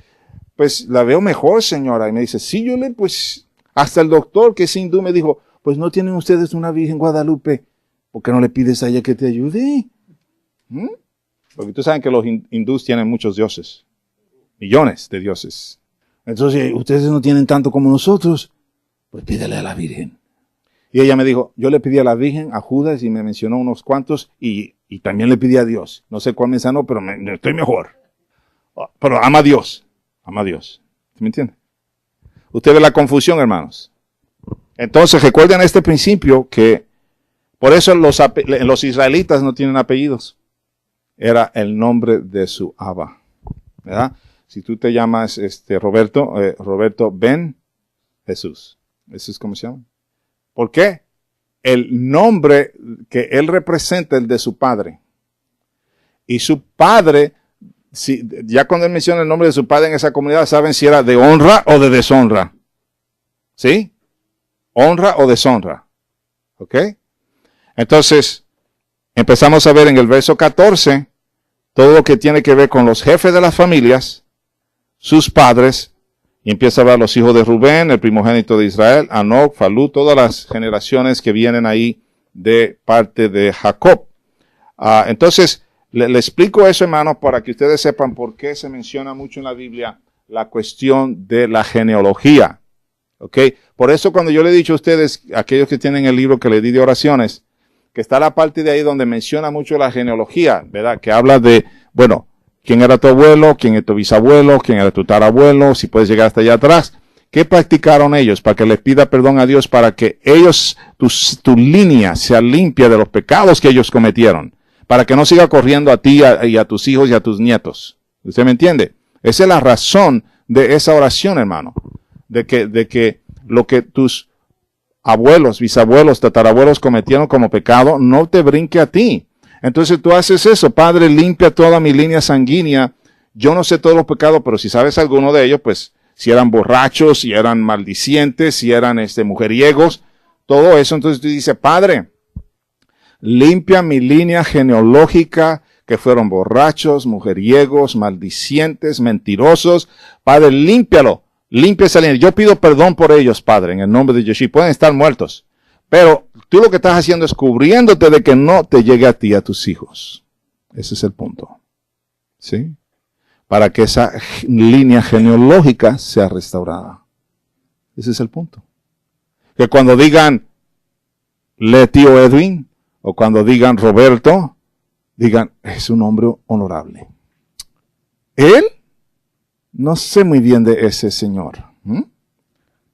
pues la veo mejor, señora. Y me dice, sí, pues, hasta el doctor que es hindú me dijo, pues no tienen ustedes una Virgen Guadalupe, ¿por qué no le pides a ella que te ayude? ¿Mm? Porque tú sabes que los hindús tienen muchos dioses, millones de dioses. Entonces, ustedes no tienen tanto como nosotros, pues pídele a la Virgen. Y ella me dijo, yo le pedí a la Virgen, a Judas, y me mencionó unos cuantos, y también le pedí a Dios. No sé cuál me sanó, pero estoy mejor. Pero ama a Dios. Ama a Dios. ¿Me entiende? Usted ve la confusión, hermanos. Entonces, recuerden este principio que por eso los israelitas no tienen apellidos. Era el nombre de su Abba. ¿Verdad? Si tú te llamas Roberto Ben Jesús. ¿Eso es cómo se llama? ¿Por qué? El nombre que él representa es el de su padre. Y su padre, ya cuando él menciona el nombre de su padre en esa comunidad, saben si era de honra o de deshonra. ¿Sí? Honra o deshonra. ¿Ok? Entonces, empezamos a ver en el verso 14 todo lo que tiene que ver con los jefes de las familias, sus padres, y empieza a hablar los hijos de Rubén, el primogénito de Israel, Anoc, Falú, todas las generaciones que vienen ahí de parte de Jacob. Entonces, le explico eso, hermanos, para que ustedes sepan por qué se menciona mucho en la Biblia la cuestión de la genealogía. ¿Ok? Por eso cuando yo le he dicho a ustedes, aquellos que tienen el libro que le di de oraciones, que está la parte de ahí donde menciona mucho la genealogía, ¿verdad? Que habla de, bueno, quién era tu abuelo, quién es tu bisabuelo, quién era tu tarabuelo, si puedes llegar hasta allá atrás. ¿Qué practicaron ellos? Para que les pida perdón a Dios, para que ellos, tu línea sea limpia de los pecados que ellos cometieron. Para que no siga corriendo a ti y a tus hijos y a tus nietos. ¿Usted me entiende? Esa es la razón de esa oración, hermano. De que lo que tus abuelos, bisabuelos, tatarabuelos cometieron como pecado, no te brinque a ti. Entonces tú haces eso, Padre, limpia toda mi línea sanguínea. Yo no sé todos los pecados, pero si sabes alguno de ellos, pues si eran borrachos, si eran maldicientes, si eran mujeriegos, todo eso. Entonces tú dices, Padre, limpia mi línea genealógica, que fueron borrachos, mujeriegos, maldicientes, mentirosos. Padre, límpialo, limpia esa línea. Yo pido perdón por ellos, Padre, en el nombre de Yeshua. Pueden estar muertos, pero tú lo que estás haciendo es cubriéndote de que no te llegue a ti y a tus hijos. Ese es el punto. ¿Sí? Para que esa línea genealógica sea restaurada. Ese es el punto. Que cuando digan, le tío Edwin, o cuando digan Roberto, digan, es un hombre honorable. Él, no sé muy bien de ese señor.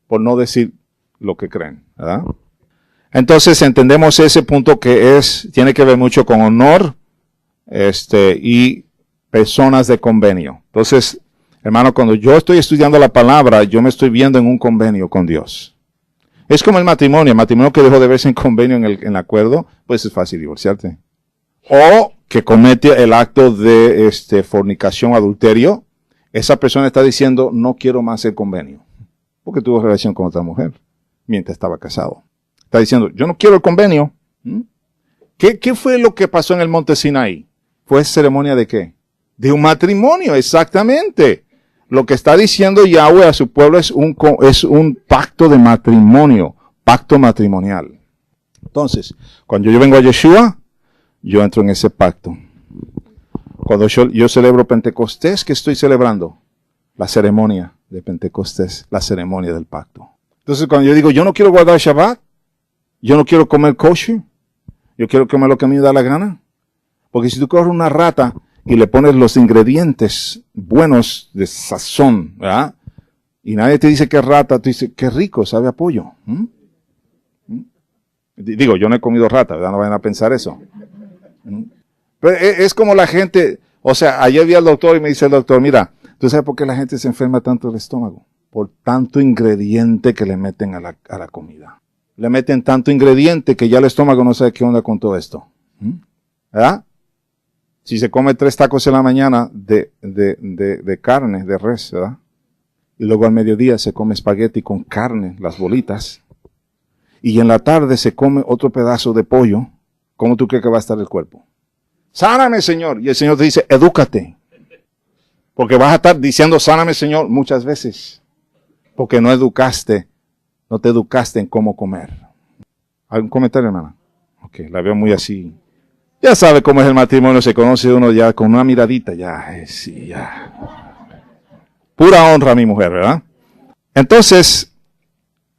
Por no decir lo que creen, ¿verdad? Entonces entendemos ese punto que tiene que ver mucho con honor, y personas de convenio. Entonces, hermano, cuando yo estoy estudiando la palabra, yo me estoy viendo en un convenio con Dios. Es como el matrimonio que dejó de verse en convenio en el acuerdo, pues es fácil divorciarte. O que comete el acto de fornicación, adulterio, esa persona está diciendo, no quiero más el convenio, porque tuvo relación con otra mujer mientras estaba casado. Está diciendo, yo no quiero el convenio. ¿Qué fue lo que pasó en el monte Sinaí? ¿Fue ceremonia de qué? De un matrimonio, exactamente. Lo que está diciendo Yahweh a su pueblo es un pacto de matrimonio, pacto matrimonial. Entonces, cuando yo vengo a Yeshua, yo entro en ese pacto. Cuando yo celebro Pentecostés, ¿qué estoy celebrando? La ceremonia de Pentecostés, la ceremonia del pacto. Entonces, cuando yo digo, yo no quiero guardar Shabbat, yo no quiero comer kosher, yo quiero comer lo que a mí me da la gana. Porque si tú coges una rata y le pones los ingredientes buenos de sazón, ¿verdad? Y nadie te dice que es rata, tú dices, qué rico, sabe a pollo. Digo, yo no he comido rata, ¿verdad? No vayan a pensar eso. Pero es como la gente, o sea, ayer vi al doctor y me dice el doctor, mira, ¿tú sabes por qué la gente se enferma tanto del estómago? Por tanto ingrediente que le meten a la comida. Le meten tanto ingrediente que ya el estómago no sabe qué onda con todo esto. ¿Verdad? Si se come 3 tacos en la mañana de carne, de res, ¿verdad? Y luego al mediodía se come espagueti con carne, las bolitas. Y en la tarde se come otro pedazo de pollo. ¿Cómo tú crees que va a estar el cuerpo? Sáname, Señor. Y el Señor te dice, edúcate. Porque vas a estar diciendo, sáname, Señor, muchas veces. Porque no te educaste en cómo comer. ¿Algún comentario, hermana? Ok, la veo muy así. Ya sabe cómo es el matrimonio, se conoce uno ya con una miradita, ya. Pura honra a mi mujer, ¿verdad? Entonces,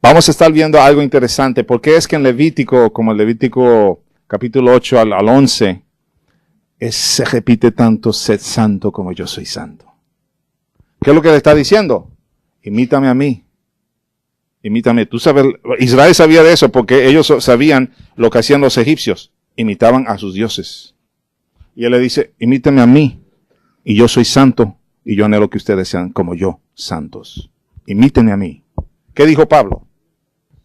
vamos a estar viendo algo interesante, porque es que en Levítico, como el Levítico capítulo 8 al 11, se repite tanto, sed santo como yo soy santo. ¿Qué es lo que le está diciendo? Imítame a mí. Imítame. Tú sabes, Israel sabía de eso porque ellos sabían lo que hacían los egipcios. Imitaban a sus dioses. Y él le dice, imítame a mí. Y yo soy santo. Y yo anhelo que ustedes sean como yo, santos. Imítenme a mí. ¿Qué dijo Pablo?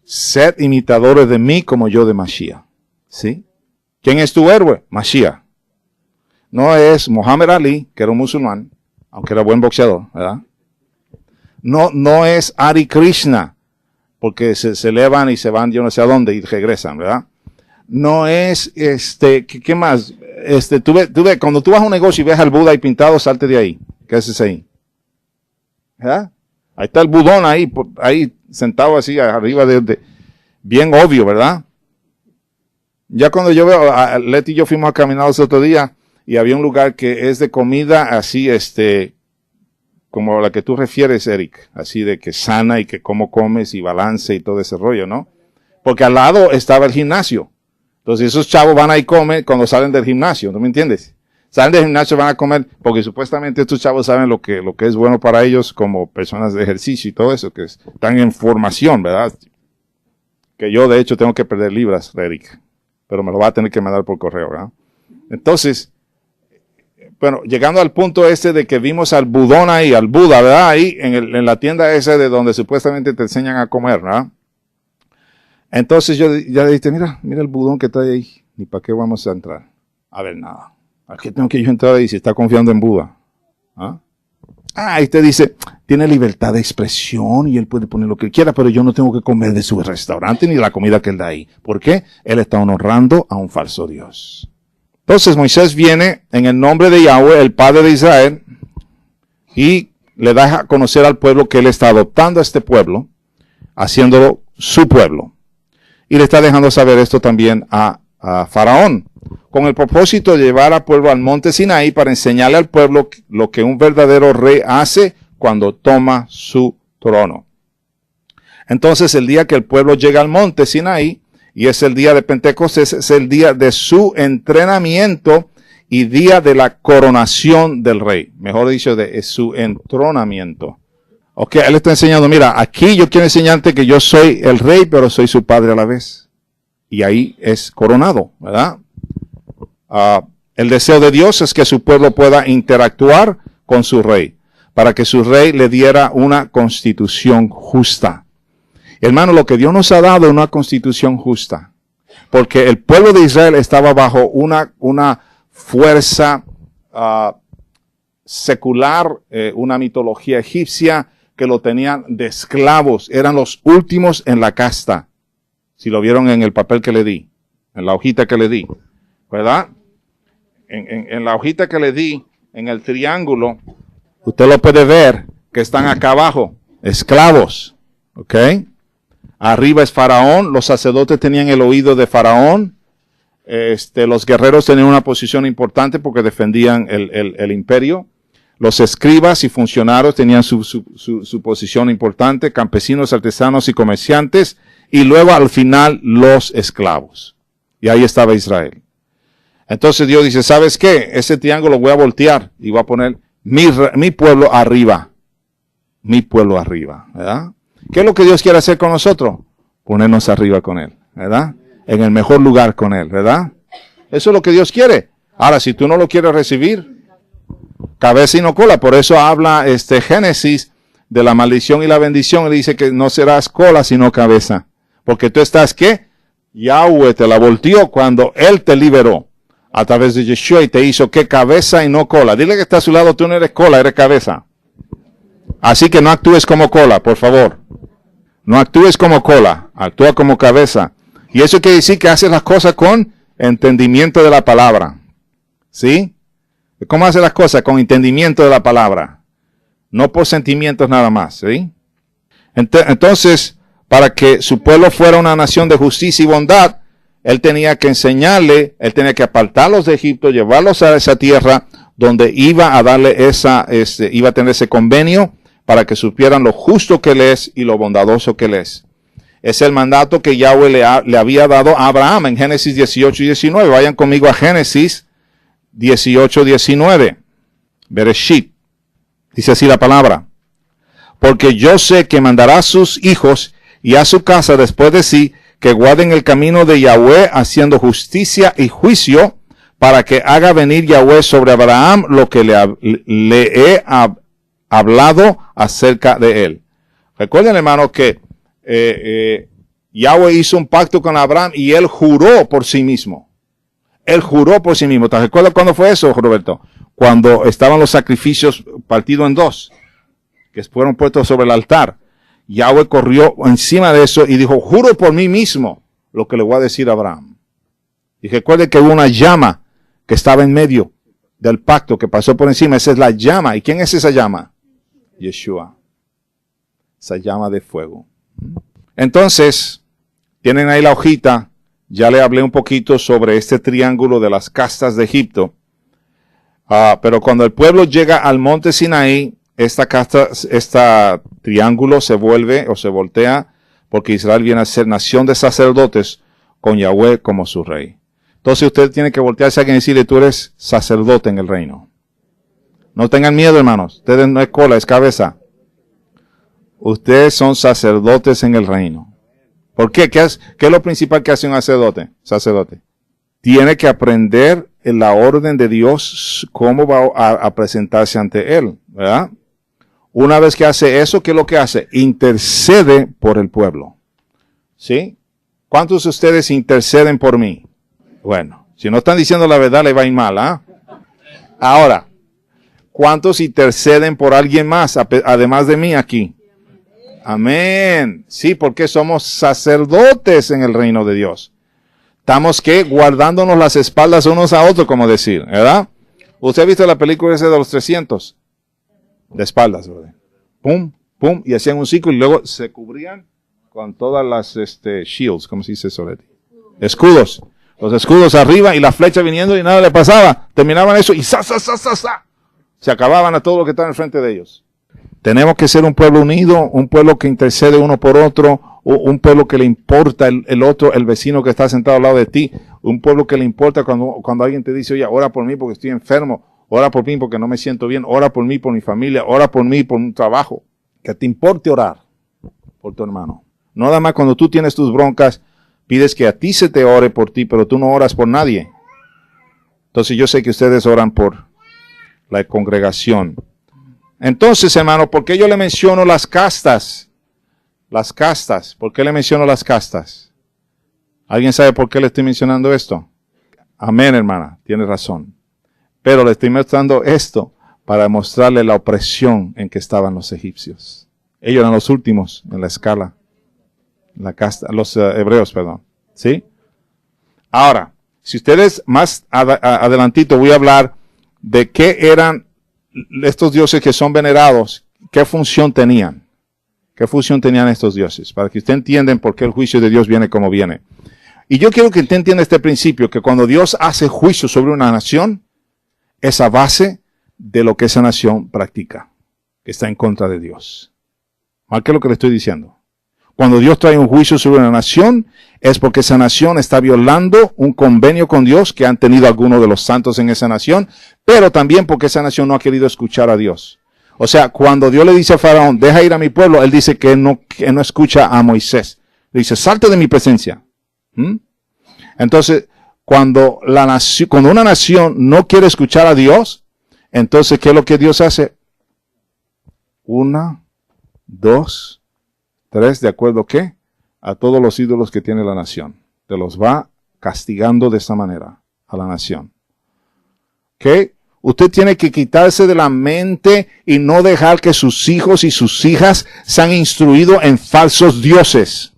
Sed imitadores de mí como yo de Mashiach. ¿Sí? ¿Quién es tu héroe? Mashiach. No es Muhammad Ali, que era un musulmán, aunque era buen boxeador, ¿verdad? No es Hare Krishna, porque se elevan y se van yo no sé a dónde y regresan, ¿verdad? No es, ¿qué más? Tú ves, cuando tú vas a un negocio y ves al Buda ahí pintado, salte de ahí. ¿Qué haces ahí? ¿Verdad? Ahí está el budón ahí sentado así arriba bien obvio, ¿verdad? Ya cuando yo veo, Leti y yo fuimos a caminar el otro día y había un lugar que es de comida así, como la que tú refieres, Eric, así de que sana y que cómo comes y balance y todo ese rollo, ¿no? Porque al lado estaba el gimnasio. Entonces esos chavos van ahí y comen cuando salen del gimnasio, ¿no me entiendes? Salen del gimnasio, van a comer, porque supuestamente estos chavos saben lo que es bueno para ellos como personas de ejercicio y todo eso, que están en formación, ¿verdad? Que yo de hecho tengo que perder libras, Eric, pero me lo va a tener que mandar por correo, ¿verdad? Entonces, bueno, llegando al punto de que vimos al budón ahí, al Buda, ¿verdad? Ahí en la tienda esa de donde supuestamente te enseñan a comer, ¿verdad? Entonces yo ya le dije, mira el budón que está ahí, ni para qué vamos a entrar. A ver, nada. ¿A qué tengo que yo entrar ahí si está confiando en Buda? Ahí te dice, tiene libertad de expresión y él puede poner lo que quiera, pero yo no tengo que comer de su restaurante ni de la comida que él da ahí. ¿Por qué? Él está honrando a un falso Dios. Entonces Moisés viene en el nombre de Yahweh, el Padre de Israel, y le da a conocer al pueblo que él está adoptando a este pueblo, haciéndolo su pueblo. Y le está dejando saber esto también a Faraón, con el propósito de llevar al pueblo al monte Sinaí para enseñarle al pueblo lo que un verdadero rey hace cuando toma su trono. Entonces el día que el pueblo llega al monte Sinaí, y es el día de Pentecostés, es el día de su entrenamiento y día de la coronación del rey. Mejor dicho, de su entronamiento. Ok, él está enseñando, mira, aquí yo quiero enseñarte que yo soy el rey, pero soy su padre a la vez. Y ahí es coronado, ¿verdad? El deseo de Dios es que su pueblo pueda interactuar con su rey, para que su rey le diera una constitución justa. Hermano, lo que Dios nos ha dado es una constitución justa, porque el pueblo de Israel estaba bajo una fuerza secular, una mitología egipcia que lo tenían de esclavos, eran los últimos en la casta. Si lo vieron en el papel que le di, en la hojita que le di, ¿verdad? En la hojita que le di, en el triángulo, usted lo puede ver que están acá abajo, esclavos, ¿ok? Arriba es Faraón, los sacerdotes tenían el oído de Faraón, los guerreros tenían una posición importante porque defendían el imperio, los escribas y funcionarios tenían su posición importante, campesinos, artesanos y comerciantes, y luego al final los esclavos. Y ahí estaba Israel. Entonces Dios dice, ¿sabes qué? Ese triángulo lo voy a voltear y voy a poner mi pueblo arriba. Mi pueblo arriba, ¿verdad? ¿Qué es lo que Dios quiere hacer con nosotros? Ponernos arriba con Él, ¿verdad? En el mejor lugar con Él, ¿verdad? Eso es lo que Dios quiere. Ahora, si tú no lo quieres recibir, cabeza y no cola. Por eso habla Génesis de la maldición y la bendición. Y dice que no serás cola, sino cabeza. Porque tú estás, ¿qué? Yahweh te la volteó cuando Él te liberó a través de Yeshua y te hizo, ¿qué? Cabeza y no cola. Dile que está a su lado, tú no eres cola, eres cabeza. Así que no actúes como cola, por favor. No actúes como cola, actúa como cabeza. Y eso quiere decir que haces las cosas con entendimiento de la palabra. ¿Sí? ¿Cómo haces las cosas? Con entendimiento de la palabra. No por sentimientos nada más. ¿Sí? Entonces, para que su pueblo fuera una nación de justicia y bondad, Él tenía que enseñarle, Él tenía que apartarlos de Egipto, llevarlos a esa tierra donde iba a darle iba a tener ese convenio para que supieran lo justo que Él es y lo bondadoso que Él es. Es el mandato que Yahweh le había dado a Abraham en Génesis 18 y 19. Vayan conmigo a Génesis 18, 19. Bereshit. Dice así la palabra. Porque yo sé que mandará a sus hijos y a su casa después de sí, que guarden el camino de Yahweh haciendo justicia y juicio, para que haga venir Yahweh sobre Abraham lo que le he hablado acerca de él. Recuerden, hermanos, que Yahweh hizo un pacto con Abraham y él juró por sí mismo. Él juró por sí mismo. ¿Te recuerdas cuándo fue eso, Roberto? Cuando estaban los sacrificios partidos en dos, que fueron puestos sobre el altar. Yahweh corrió encima de eso y dijo, juro por mí mismo lo que le voy a decir a Abraham. Y recuerde que hubo una llama que estaba en medio del pacto, que pasó por encima. Esa es la llama. ¿Y quién es esa llama? Yeshua. Esa llama de fuego. Entonces, tienen ahí la hojita. Ya le hablé un poquito sobre este triángulo de las castas de Egipto. Pero cuando el pueblo llega al monte Sinaí, esta triángulo se vuelve o se voltea, porque Israel viene a ser nación de sacerdotes con Yahweh como su rey. Entonces usted tiene que voltearse a alguien y decirle, tú eres sacerdote en el reino. No tengan miedo, hermanos. Ustedes no es cola, es cabeza. Ustedes son sacerdotes en el reino. ¿Por qué? ¿Qué es lo principal que hace un sacerdote? Tiene que aprender en la orden de Dios cómo va a presentarse ante Él, ¿verdad? Una vez que hace eso, ¿qué es lo que hace? Intercede por el pueblo. ¿Sí? ¿Cuántos de ustedes interceden por mí? Bueno, si no están diciendo la verdad, le va a ir mal, ¿ah? Ahora, ¿cuántos interceden por alguien más, además de mí aquí? Amén. Sí, porque somos sacerdotes en el reino de Dios. Estamos, ¿qué? Guardándonos las espaldas unos a otros, como decir, ¿verdad? ¿Usted ha visto la película esa de los 300? De espaldas, ¿verdad? Pum, pum, y hacían un ciclo y luego se cubrían con todas las shields, ¿cómo se dice eso? Escudos. Los escudos arriba y la flecha viniendo y nada le pasaba. Terminaban eso y ¡sa! Se acababan a todo lo que estaba enfrente de ellos. Tenemos que ser un pueblo unido, un pueblo que intercede uno por otro, un pueblo que le importa el otro, el vecino que está sentado al lado de ti, un pueblo que le importa cuando alguien te dice, oye, ora por mí porque estoy enfermo, ora por mí porque no me siento bien, ora por mí por mi familia, ora por mí por un trabajo. Que te importe orar por tu hermano. No nada más cuando tú tienes tus broncas, pides que a ti se te ore por ti, pero tú no oras por nadie. Entonces yo sé que ustedes oran por la congregación. Entonces, hermano, ¿por qué yo le menciono las castas? Las castas. ¿Por qué le menciono las castas? ¿Alguien sabe por qué le estoy mencionando esto? Amén, hermana. Tiene razón. Pero le estoy mostrando esto para mostrarle la opresión en que estaban los egipcios. Ellos eran los últimos en la escala. La casta, los hebreos, perdón. ¿Sí? Ahora, si ustedes más adelantito voy a hablar de qué eran estos dioses que son venerados, qué función tenían. ¿Qué función tenían estos dioses? Para que usted entienda por qué el juicio de Dios viene como viene. Y yo quiero que usted entienda este principio, que cuando Dios hace juicio sobre una nación, es a base de lo que esa nación practica, que está en contra de Dios. Marque lo que le estoy diciendo. Cuando Dios trae un juicio sobre una nación, es porque esa nación está violando un convenio con Dios que han tenido algunos de los santos en esa nación, pero también porque esa nación no ha querido escuchar a Dios. O sea, cuando Dios le dice a Faraón, deja ir a mi pueblo, él dice que no escucha a Moisés. Le dice, salte de mi presencia. Entonces, cuando una nación no quiere escuchar a Dios, entonces, ¿qué es lo que Dios hace? 1, 2, 3, ¿de acuerdo qué? A todos los ídolos que tiene la nación. Te los va castigando de esta manera a la nación. ¿Ok? Usted tiene que quitarse de la mente y no dejar que sus hijos y sus hijas sean instruidos en falsos dioses.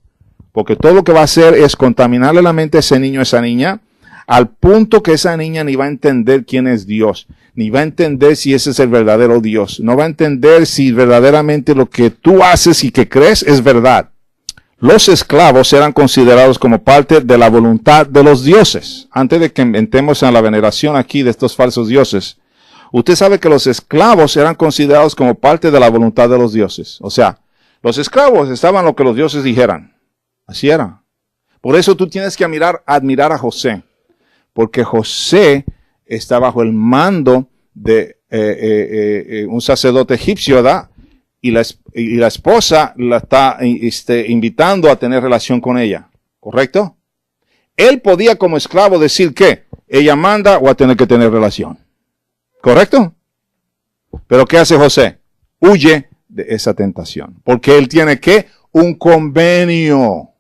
Porque todo lo que va a hacer es contaminarle la mente a ese niño, a esa niña, al punto que esa niña ni va a entender quién es Dios, ni va a entender si ese es el verdadero Dios, no va a entender si verdaderamente lo que tú haces y que crees es verdad. Los esclavos eran considerados como parte de la voluntad de los dioses. Antes de que entremos en la veneración aquí de estos falsos dioses, usted sabe que los esclavos eran considerados como parte de la voluntad de los dioses. O sea, los esclavos estaban lo que los dioses dijeran. Así era. Por eso tú tienes que admirar a José, porque José está bajo el mando de un sacerdote egipcio, ¿verdad? Y la esposa la está invitando a tener relación con ella, ¿correcto? Él podía como esclavo decir que ella manda o a tener que tener relación, ¿correcto? Pero ¿qué hace José? Huye de esa tentación, porque él tiene que un convenio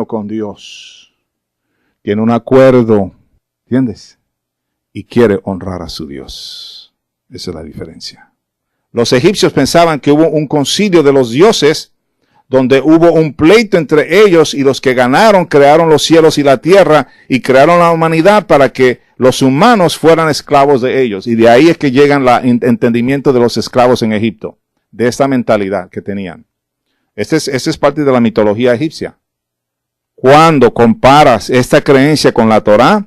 con Dios, tiene un acuerdo, ¿entiendes? Y quiere honrar a su Dios. Esa es la diferencia. Los egipcios pensaban que hubo un concilio de los dioses donde hubo un pleito entre ellos y los que ganaron crearon los cielos y la tierra y crearon la humanidad para que los humanos fueran esclavos de ellos. Y de ahí es que llega el entendimiento de los esclavos en Egipto, de esta mentalidad que tenían. Esta es parte de la mitología egipcia. Cuando comparas esta creencia con la Torá,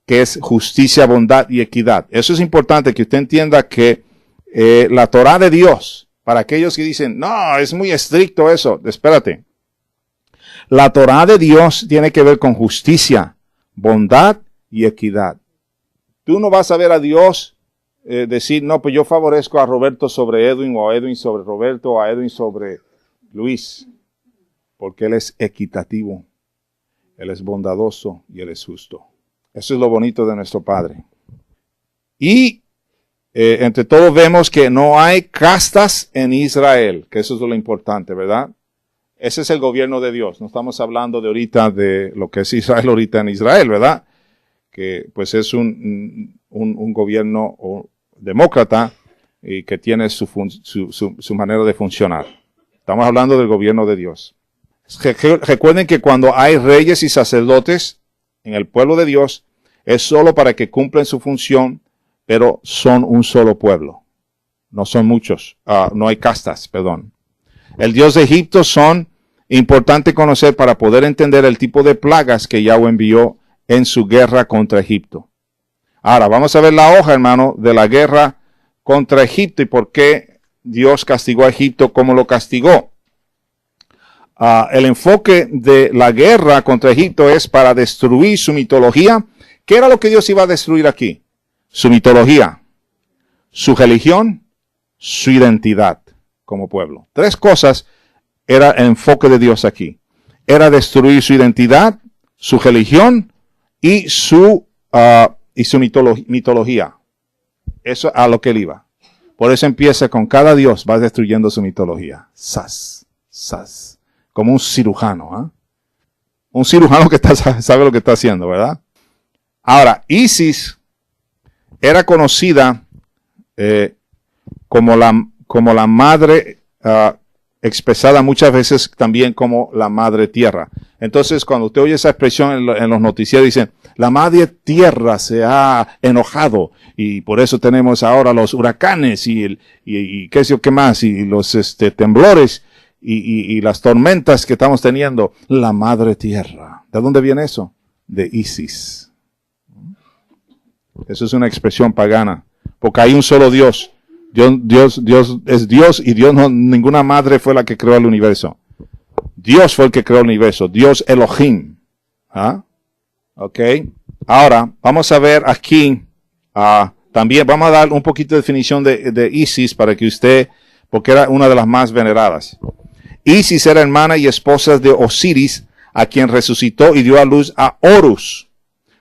que es justicia, bondad y equidad. Eso es importante que usted entienda que la Torá de Dios, para aquellos que dicen, no, es muy estricto eso, espérate. La Torá de Dios tiene que ver con justicia, bondad y equidad. Tú no vas a ver a Dios decir, no, pues yo favorezco a Roberto sobre Edwin, o a Edwin sobre Roberto, o a Edwin sobre Luis, porque Él es equitativo, Él es bondadoso y Él es justo. Eso es lo bonito de nuestro Padre. Y entre todos vemos que no hay castas en Israel, que eso es lo importante, ¿verdad? Ese es el gobierno de Dios. No estamos hablando de ahorita de lo que es Israel ahorita en Israel, ¿verdad? Que pues es un gobierno demócrata y que tiene su manera de funcionar. Estamos hablando del gobierno de Dios. Recuerden que cuando hay reyes y sacerdotes en el pueblo de Dios, es solo para que cumplan su función, pero son un solo pueblo. No son muchos, no hay castas, perdón. El Dios de Egipto son importante conocer para poder entender el tipo de plagas que Yahweh envió en su guerra contra Egipto. Ahora, vamos a ver la hoja, hermano, de la guerra contra Egipto y por qué Dios castigó a Egipto como lo castigó. El enfoque de la guerra contra Egipto es para destruir su mitología. ¿Qué era lo que Dios iba a destruir aquí? Su mitología, su religión, su identidad como pueblo. 3 cosas era el enfoque de Dios aquí. Era destruir su identidad, su religión y su mitología. Eso a lo que él iba. Por eso empieza con cada Dios, va destruyendo su mitología. Sas. Como un cirujano. Un cirujano que sabe lo que está haciendo, ¿verdad? Ahora, Isis era conocida como la madre, expresada muchas veces también como la madre tierra. Entonces, cuando usted oye esa expresión en los noticieros, dicen, la madre tierra se ha enojado y por eso tenemos ahora los huracanes y qué sé yo qué más, y los temblores y las tormentas que estamos teniendo. La madre tierra. ¿De dónde viene eso? De Isis. Eso es una expresión pagana, porque hay un solo Dios. Dios es Dios y ninguna madre fue la que creó el universo. Dios fue el que creó el universo. Dios Elohim. Ok. Ahora, vamos a ver aquí, también vamos a dar un poquito de definición de Isis para que usted, porque era una de las más veneradas. Isis era hermana y esposa de Osiris, a quien resucitó y dio a luz a Horus,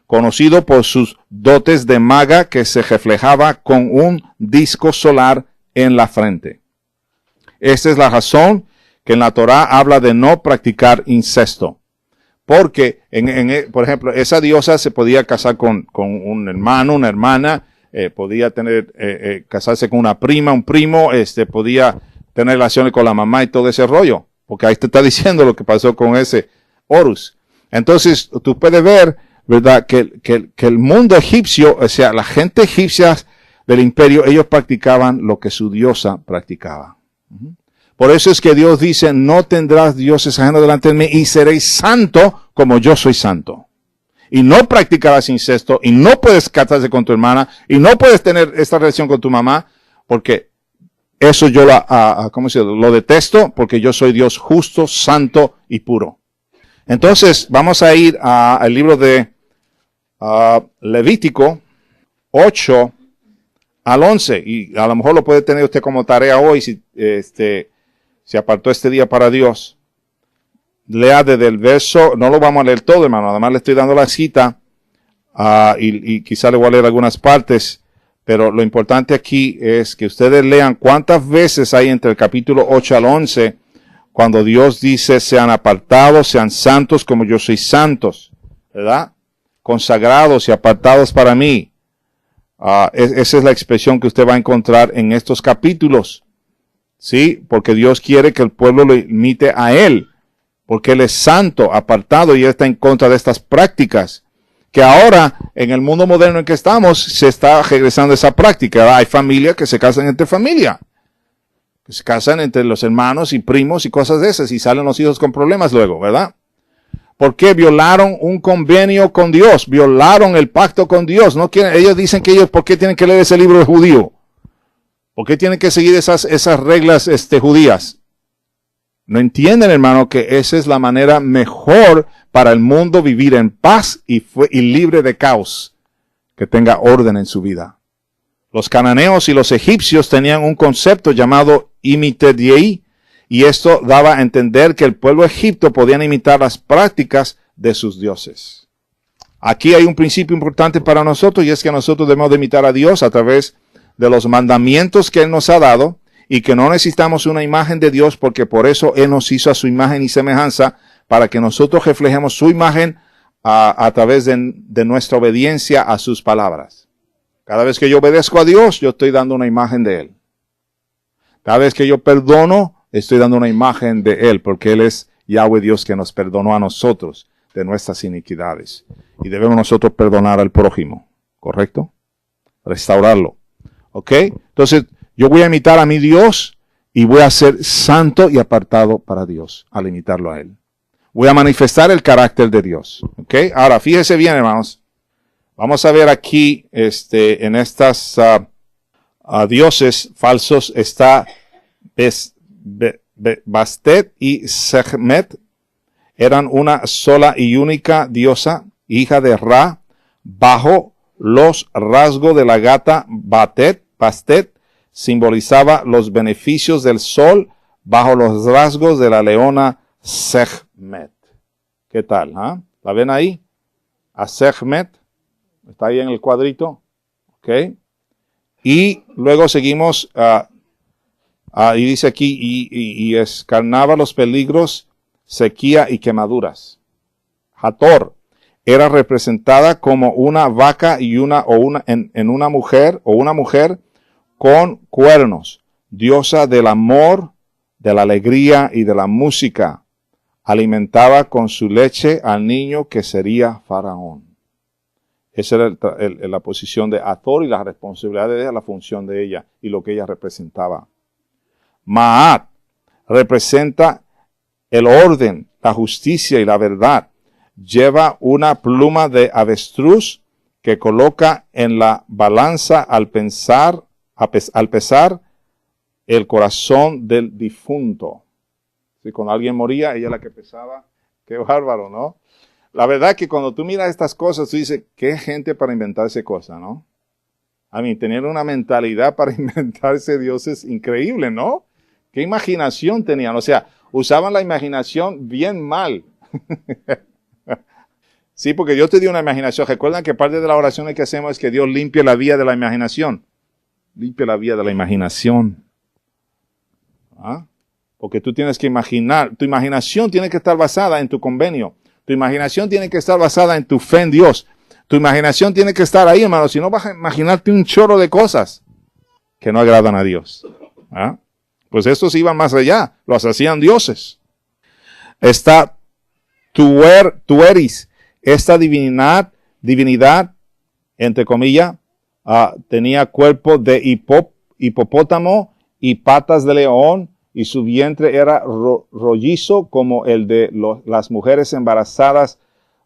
conocido por sus dotes de maga que se reflejaba con un disco solar en la frente. Esta es la razón que en la Torá habla de no practicar incesto. Porque, por ejemplo, esa diosa se podía casar con un hermano, una hermana, podía casarse con una prima, un primo, podía tener relaciones con la mamá y todo ese rollo. Porque ahí te está diciendo lo que pasó con ese Horus. Entonces, tú puedes ver, ¿verdad?, que el mundo egipcio, o sea, la gente egipcia del imperio, ellos practicaban lo que su diosa practicaba. Por eso es que Dios dice, no tendrás dioses ajenos delante de mí y seréis santo como yo soy santo. Y no practicarás incesto y no puedes casarse con tu hermana y no puedes tener esta relación con tu mamá porque eso yo lo detesto porque yo soy Dios justo, santo y puro. Entonces vamos a ir al libro de Levítico 8 al 11 y a lo mejor lo puede tener usted como tarea hoy si se apartó este día para Dios. Lea desde el verso, no lo vamos a leer todo, hermano, además le estoy dando la cita y quizá le voy a leer algunas partes, pero lo importante aquí es que ustedes lean cuántas veces hay entre el capítulo 8 al 11 cuando Dios dice sean apartados, sean santos como yo soy santos, ¿verdad? Consagrados y apartados para mí. Esa es la expresión que usted va a encontrar en estos capítulos. Sí, porque Dios quiere que el pueblo lo imite a Él, porque Él es santo, apartado y Él está en contra de estas prácticas, que ahora en el mundo moderno en que estamos se está regresando a esa práctica. Hay familias que se casan entre familia, que se casan entre los hermanos y primos y cosas de esas y salen los hijos con problemas luego, ¿verdad? Porque violaron un convenio con Dios, violaron el pacto con Dios. No quieren, ellos dicen que ¿por qué tienen que leer ese libro de judío? ¿Por qué tienen que seguir esas reglas judías? No entienden, hermano, que esa es la manera mejor para el mundo vivir en paz y libre de caos, que tenga orden en su vida. Los cananeos y los egipcios tenían un concepto llamado imitediei, y esto daba a entender que el pueblo egipto podía imitar las prácticas de sus dioses. Aquí hay un principio importante para nosotros y es que nosotros debemos de imitar a Dios a través de los mandamientos que Él nos ha dado y que no necesitamos una imagen de Dios porque por eso Él nos hizo a su imagen y semejanza para que nosotros reflejemos su imagen a través de nuestra obediencia a sus palabras. Cada vez que yo obedezco a Dios, yo estoy dando una imagen de Él. Cada vez que yo perdono, estoy dando una imagen de Él porque Él es Yahweh Dios que nos perdonó a nosotros de nuestras iniquidades. Y debemos nosotros perdonar al prójimo, ¿correcto? Restaurarlo. ¿Ok? Entonces, yo voy a imitar a mi Dios y voy a ser santo y apartado para Dios al imitarlo a Él. Voy a manifestar el carácter de Dios. ¿Ok? Ahora, fíjese bien, hermanos. Vamos a ver aquí, en estas dioses falsos está Bastet y Sekhmet. Eran una sola y única diosa, hija de Ra, bajo los rasgos de la gata Bastet simbolizaba los beneficios del sol bajo los rasgos de la leona Sekhmet. ¿Qué tal? ¿La ven ahí? A Sekhmet. Está ahí en el cuadrito. ¿Ok? Y luego seguimos, y dice aquí, y escarnaba los peligros, sequía y quemaduras. Hathor era representada como una vaca y en una mujer con cuernos, diosa del amor, de la alegría y de la música. Alimentaba con su leche al niño que sería faraón. Esa era la posición de Hathor y la responsabilidad de ella, la función de ella y lo que ella representaba. Maat representa el orden, la justicia y la verdad. Lleva una pluma de avestruz que coloca en la balanza al pesar el corazón del difunto. Si cuando alguien moría, ella es la que pesaba. Qué bárbaro, ¿no? La verdad que cuando tú miras estas cosas, tú dices, qué gente para inventarse cosas, ¿no? Tener una mentalidad para inventarse dioses increíble, ¿no? Qué imaginación tenían. O sea, usaban la imaginación bien mal. Sí, porque Dios te dio una imaginación. Recuerdan que parte de la oración que hacemos es que Dios limpie la vía de la imaginación. Limpie la vía de la imaginación. ¿Ah? Porque tú tienes que imaginar. Tu imaginación tiene que estar basada en tu convenio. Tu imaginación tiene que estar basada en tu fe en Dios. Tu imaginación tiene que estar ahí, hermano. Si no vas a imaginarte un chorro de cosas que no agradan a Dios. ¿Ah? Pues estos iban más allá. Los hacían dioses. Está Tueris. Esta divinidad, entre comillas, tenía cuerpo de hipopótamo y patas de león, y su vientre era rollizo como el de las mujeres embarazadas,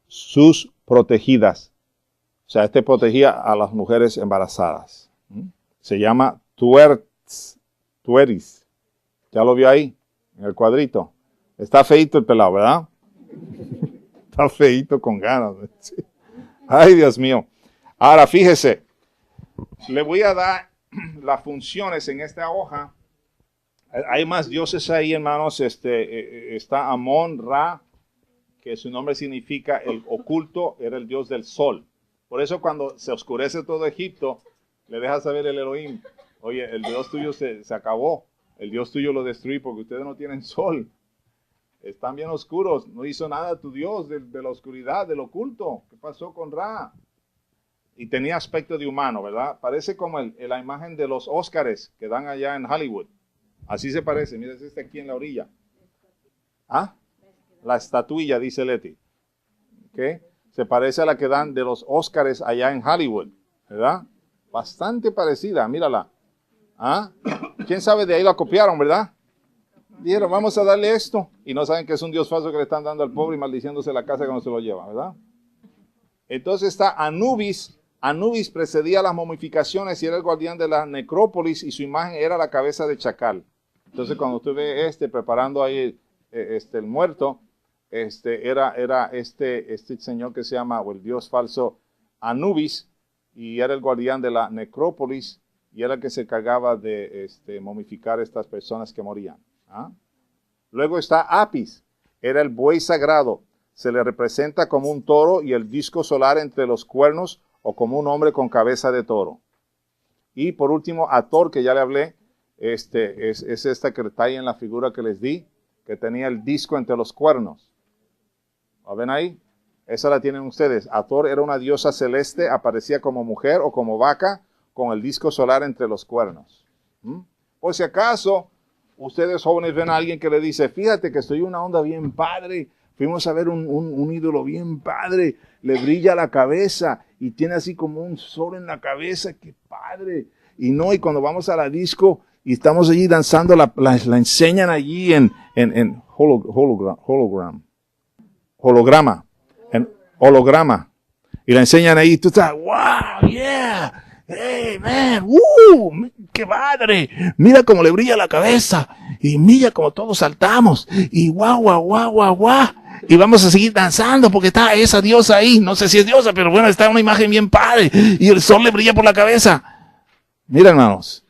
sus protegidas. O sea, este protegía a las mujeres embarazadas. Se llama Tueris. ¿Ya lo vio ahí? En el cuadrito. Está feíto el pelado, ¿verdad? Está feíto con ganas. Sí. Ay, Dios mío. Ahora, fíjese. Le voy a dar las funciones en esta hoja. Hay más dioses ahí, hermanos. Está Amón, Ra, que su nombre significa el oculto, era el dios del sol. Por eso cuando se oscurece todo Egipto, le deja saber el Elohim, oye, el Dios tuyo se acabó, el Dios tuyo lo destruí porque ustedes no tienen sol. Están bien oscuros, no hizo nada tu Dios de la oscuridad, del oculto. ¿Qué pasó con Ra? Y tenía aspecto de humano, ¿verdad? Parece como la imagen de los Óscares que dan allá en Hollywood. Así se parece, mira, este aquí en la orilla. ¿Ah? La estatuilla, dice Leti. ¿Okay? Se parece a la que dan de los Óscares allá en Hollywood, ¿verdad? Bastante parecida, mírala. ¿Ah? ¿Quién sabe? De ahí la copiaron, ¿verdad? Dijeron, vamos a darle esto. Y no saben que es un Dios falso que le están dando al pobre y maldiciéndose la casa que no se lo lleva, ¿verdad? Entonces está Anubis. Anubis precedía las momificaciones y era el guardián de la necrópolis y su imagen era la cabeza de chacal. Entonces cuando usted ve preparando ahí el muerto, era este señor que se llama, o el dios falso, Anubis, y era el guardián de la necrópolis, y era el que se encargaba de momificar a estas personas que morían. ¿Ah? Luego está Apis, era el buey sagrado, se le representa como un toro y el disco solar entre los cuernos, o como un hombre con cabeza de toro. Y por último, Ator, que ya le hablé, es esta que está ahí en la figura que les di, que tenía el disco entre los cuernos. ¿Lo ven ahí? Esa la tienen ustedes. Ator era una diosa celeste, aparecía como mujer o como vaca, con el disco solar entre los cuernos. Por si acaso, ustedes jóvenes ven a alguien que le dice, fíjate que estoy en una onda bien padre, fuimos a ver un ídolo bien padre, le brilla la cabeza y tiene así como un sol en la cabeza, qué padre. Y cuando vamos a la disco y estamos allí danzando, la enseñan allí en holograma. Y la enseñan ahí, tú estás, wow, yeah, hey, man, qué padre. Mira cómo le brilla la cabeza. Y mira cómo todos saltamos. Y guau, guau, guau, guau, guau. Y vamos a seguir danzando porque está esa diosa ahí. No sé si es diosa, pero bueno, está una imagen bien padre. Y el sol le brilla por la cabeza. Mira, hermanos.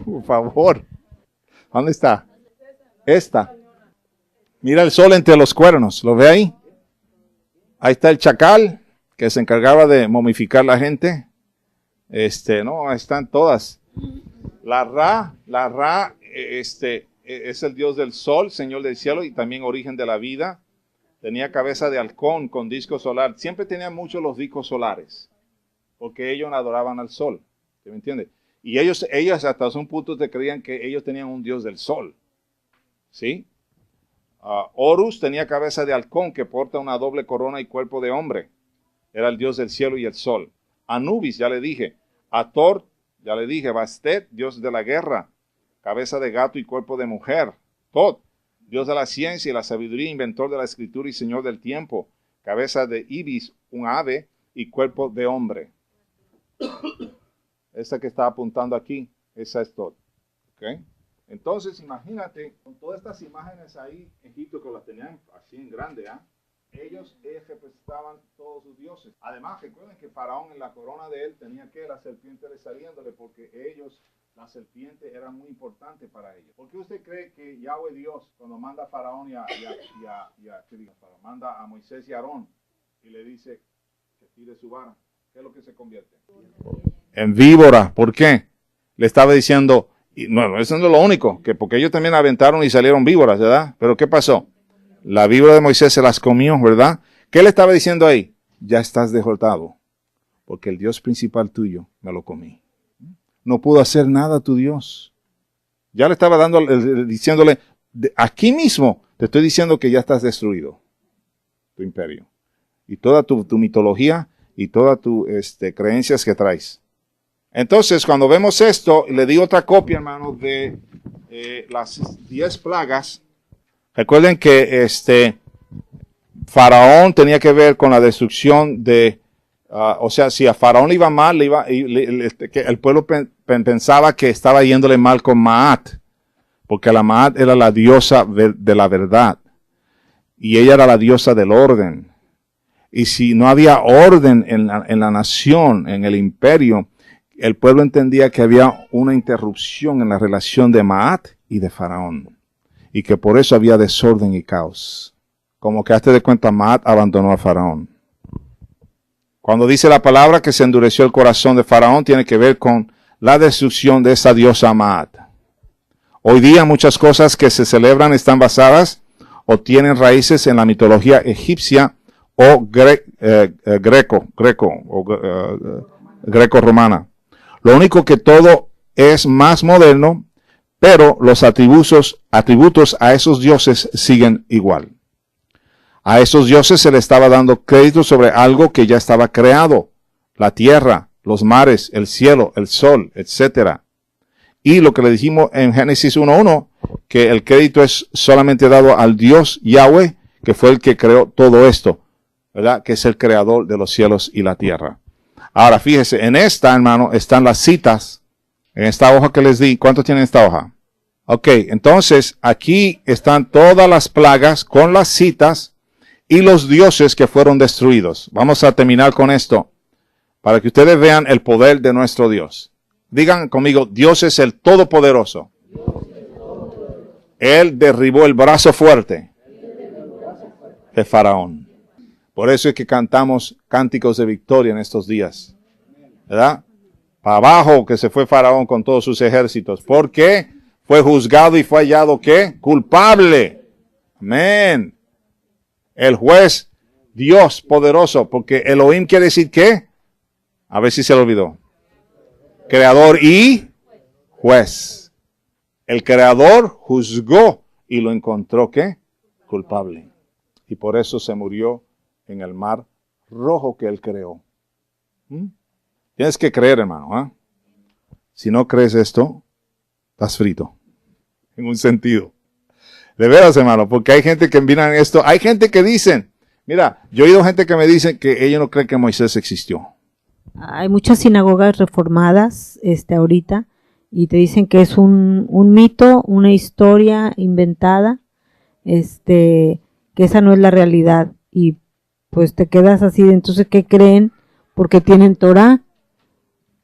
Por favor. ¿Dónde está? Esta. Mira el sol entre los cuernos. ¿Lo ve ahí? Ahí está el chacal que se encargaba de momificar la gente. No, ahí están todas. La Ra, es el dios del sol, señor del cielo y también origen de la vida. Tenía cabeza de halcón con disco solar. Siempre tenían muchos los discos solares, porque ellos adoraban al sol. ¿Sí me entiende? Y ellos hasta un punto te creían que ellos tenían un dios del sol. ¿Sí? Horus tenía cabeza de halcón que porta una doble corona y cuerpo de hombre. Era el dios del cielo y el sol. Anubis, ya le dije. Ator, ya le dije. Bastet, dios de la guerra. Cabeza de gato y cuerpo de mujer. Tot, dios de la ciencia y la sabiduría, inventor de la escritura y señor del tiempo. Cabeza de Ibis, un ave y cuerpo de hombre. Esta que está apuntando aquí, esa es Tot. ¿Okay? Entonces, imagínate, con todas estas imágenes ahí, Egipto que las tenían así en grande, ellos representaban todos sus dioses. Además, recuerden que Faraón en la corona de él tenía que la serpiente saliéndole porque ellos La serpiente era muy importante para ellos. ¿Por qué usted cree que Yahweh Dios, cuando manda a Faraón manda a Moisés y a Aarón y le dice que tire su vara, ¿qué es lo que se convierte? En víbora. ¿Por qué? Le estaba diciendo, y no, eso no es lo único, que porque ellos también aventaron y salieron víboras, ¿verdad? Pero ¿qué pasó? La víbora de Moisés se las comió, ¿verdad? ¿Qué le estaba diciendo ahí? Ya estás derrotado, porque el Dios principal tuyo me lo comí. No pudo hacer nada tu Dios. Ya le estaba diciéndole, aquí mismo te estoy diciendo que ya estás destruido, tu imperio. Y toda tu mitología y todas tus creencias que traes. Entonces, cuando vemos esto, le di otra copia, hermano, de las 10 plagas. Recuerden que Faraón tenía que ver con la destrucción de, o sea, si a Faraón le iba mal, que el pueblo pensaba que estaba yéndole mal con Maat, porque la Maat era la diosa de la verdad, y ella era la diosa del orden. Y si no había orden en la nación, en el imperio, el pueblo entendía que había una interrupción en la relación de Maat y de Faraón. Y que por eso había desorden y caos. Como que hazte de cuenta, Maat abandonó a Faraón. Cuando dice la palabra que se endureció el corazón de Faraón, tiene que ver con la destrucción de esa diosa Maat. Hoy día muchas cosas que se celebran están basadas o tienen raíces en la mitología egipcia o greco-romana. Lo único que todo es más moderno, pero los atributos a esos dioses siguen igual. A esos dioses se le estaba dando crédito sobre algo que ya estaba creado, la tierra, los mares, el cielo, el sol, etc. Y lo que le dijimos en Génesis 1:1, que el crédito es solamente dado al Dios Yahweh, que fue el que creó todo esto, ¿verdad? Que es el creador de los cielos y la tierra. Ahora, fíjese, en esta, hermano, están las citas, en esta hoja que les di. ¿Cuántos tienen esta hoja? Ok, entonces, aquí están todas las plagas con las citas y los dioses que fueron destruidos. Vamos a terminar con esto, para que ustedes vean el poder de nuestro Dios. Digan conmigo, Dios es el Todopoderoso. Él derribó el brazo fuerte de Faraón. Por eso es que cantamos cánticos de victoria en estos días, ¿verdad? Para abajo que se fue Faraón con todos sus ejércitos. ¿Por qué? Fue juzgado y fue hallado, ¿qué? Culpable. Amén. El juez, Dios poderoso, porque Elohim quiere decir ¿qué? A ver si se lo olvidó. Creador y juez. El creador juzgó y lo encontró, ¿qué? Culpable. Y por eso se murió en el mar rojo que él creó. Tienes que creer, hermano. ¿Eh? Si no crees esto, estás frito. En un sentido. De veras, hermano, porque hay gente que miran esto. Hay gente que dicen, mira, yo he oído gente que me dicen que ellos no creen que Moisés existió. Hay muchas sinagogas reformadas ahorita y te dicen que es un mito, una historia inventada, que esa no es la realidad. Y pues te quedas así, entonces, ¿qué creen? Porque tienen Torah.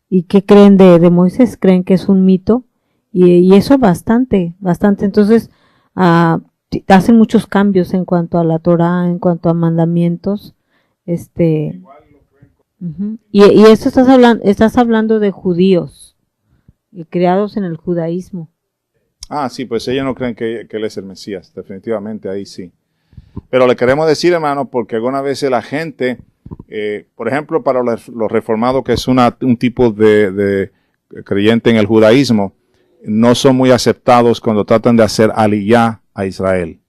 ¿Y qué creen de Moisés? Creen que es un mito. Y eso bastante. Entonces, hacen muchos cambios en cuanto a la Torah, en cuanto a mandamientos. Y eso estás hablando de judíos, creados en el judaísmo. Ah, sí, pues ellos no creen que él es el Mesías, definitivamente, ahí sí. Pero le queremos decir, hermano, porque algunas veces la gente, por ejemplo, para los reformados, que es un tipo de creyente en el judaísmo, no son muy aceptados cuando tratan de hacer aliyá a Israel.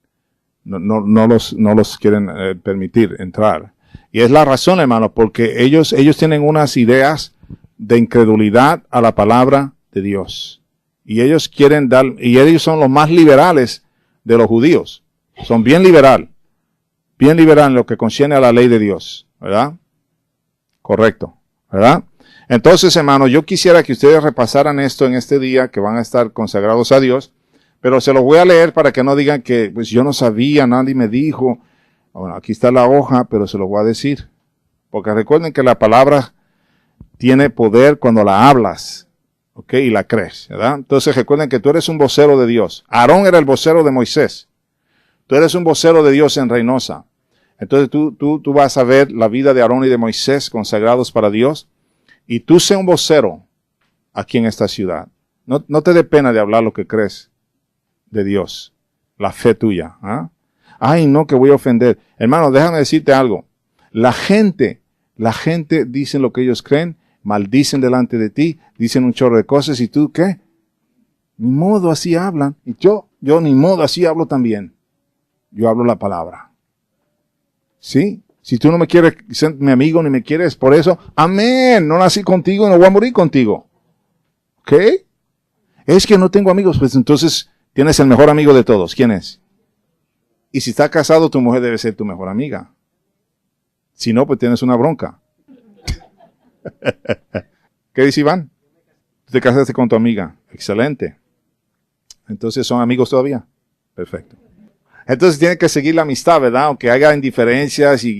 No los quieren permitir entrar. Y es la razón, hermano, porque ellos tienen unas ideas de incredulidad a la palabra de Dios. Y ellos ellos son los más liberales de los judíos. Son bien liberal en lo que concierne a la ley de Dios, ¿verdad? Correcto, ¿verdad? Entonces, hermano, yo quisiera que ustedes repasaran esto en este día, que van a estar consagrados a Dios, pero se los voy a leer para que no digan que pues yo no sabía, nadie me dijo. Bueno, aquí está la hoja, pero se lo voy a decir. Porque recuerden que la palabra tiene poder cuando la hablas. ¿ok? Y la crees, ¿verdad? Entonces recuerden que tú eres un vocero de Dios. Aarón era el vocero de Moisés. Tú eres un vocero de Dios en Reynosa. Entonces tú vas a ver la vida de Aarón y de Moisés consagrados para Dios. Y tú sé un vocero aquí en esta ciudad. No te dé pena de hablar lo que crees de Dios. La fe tuya. ¿Ah? Ay, no, que voy a ofender. Hermano, déjame decirte algo. La gente dice lo que ellos creen, maldicen delante de ti, dicen un chorro de cosas y tú, ¿qué? Ni modo, así hablan. Y yo ni modo, así hablo también. Yo hablo la palabra. ¿Sí? Si tú no me quieres ser mi amigo ni me quieres por eso, amén, no nací contigo y no voy a morir contigo. ¿Ok? Es que no tengo amigos, pues entonces tienes el mejor amigo de todos. ¿Quién es? Y si estás casado, tu mujer debe ser tu mejor amiga. Si no, pues tienes una bronca. ¿Qué dice Iván? Te casaste con tu amiga. Excelente. Entonces, ¿son amigos todavía? Perfecto. Entonces, tiene que seguir la amistad, ¿verdad? Aunque haya indiferencias y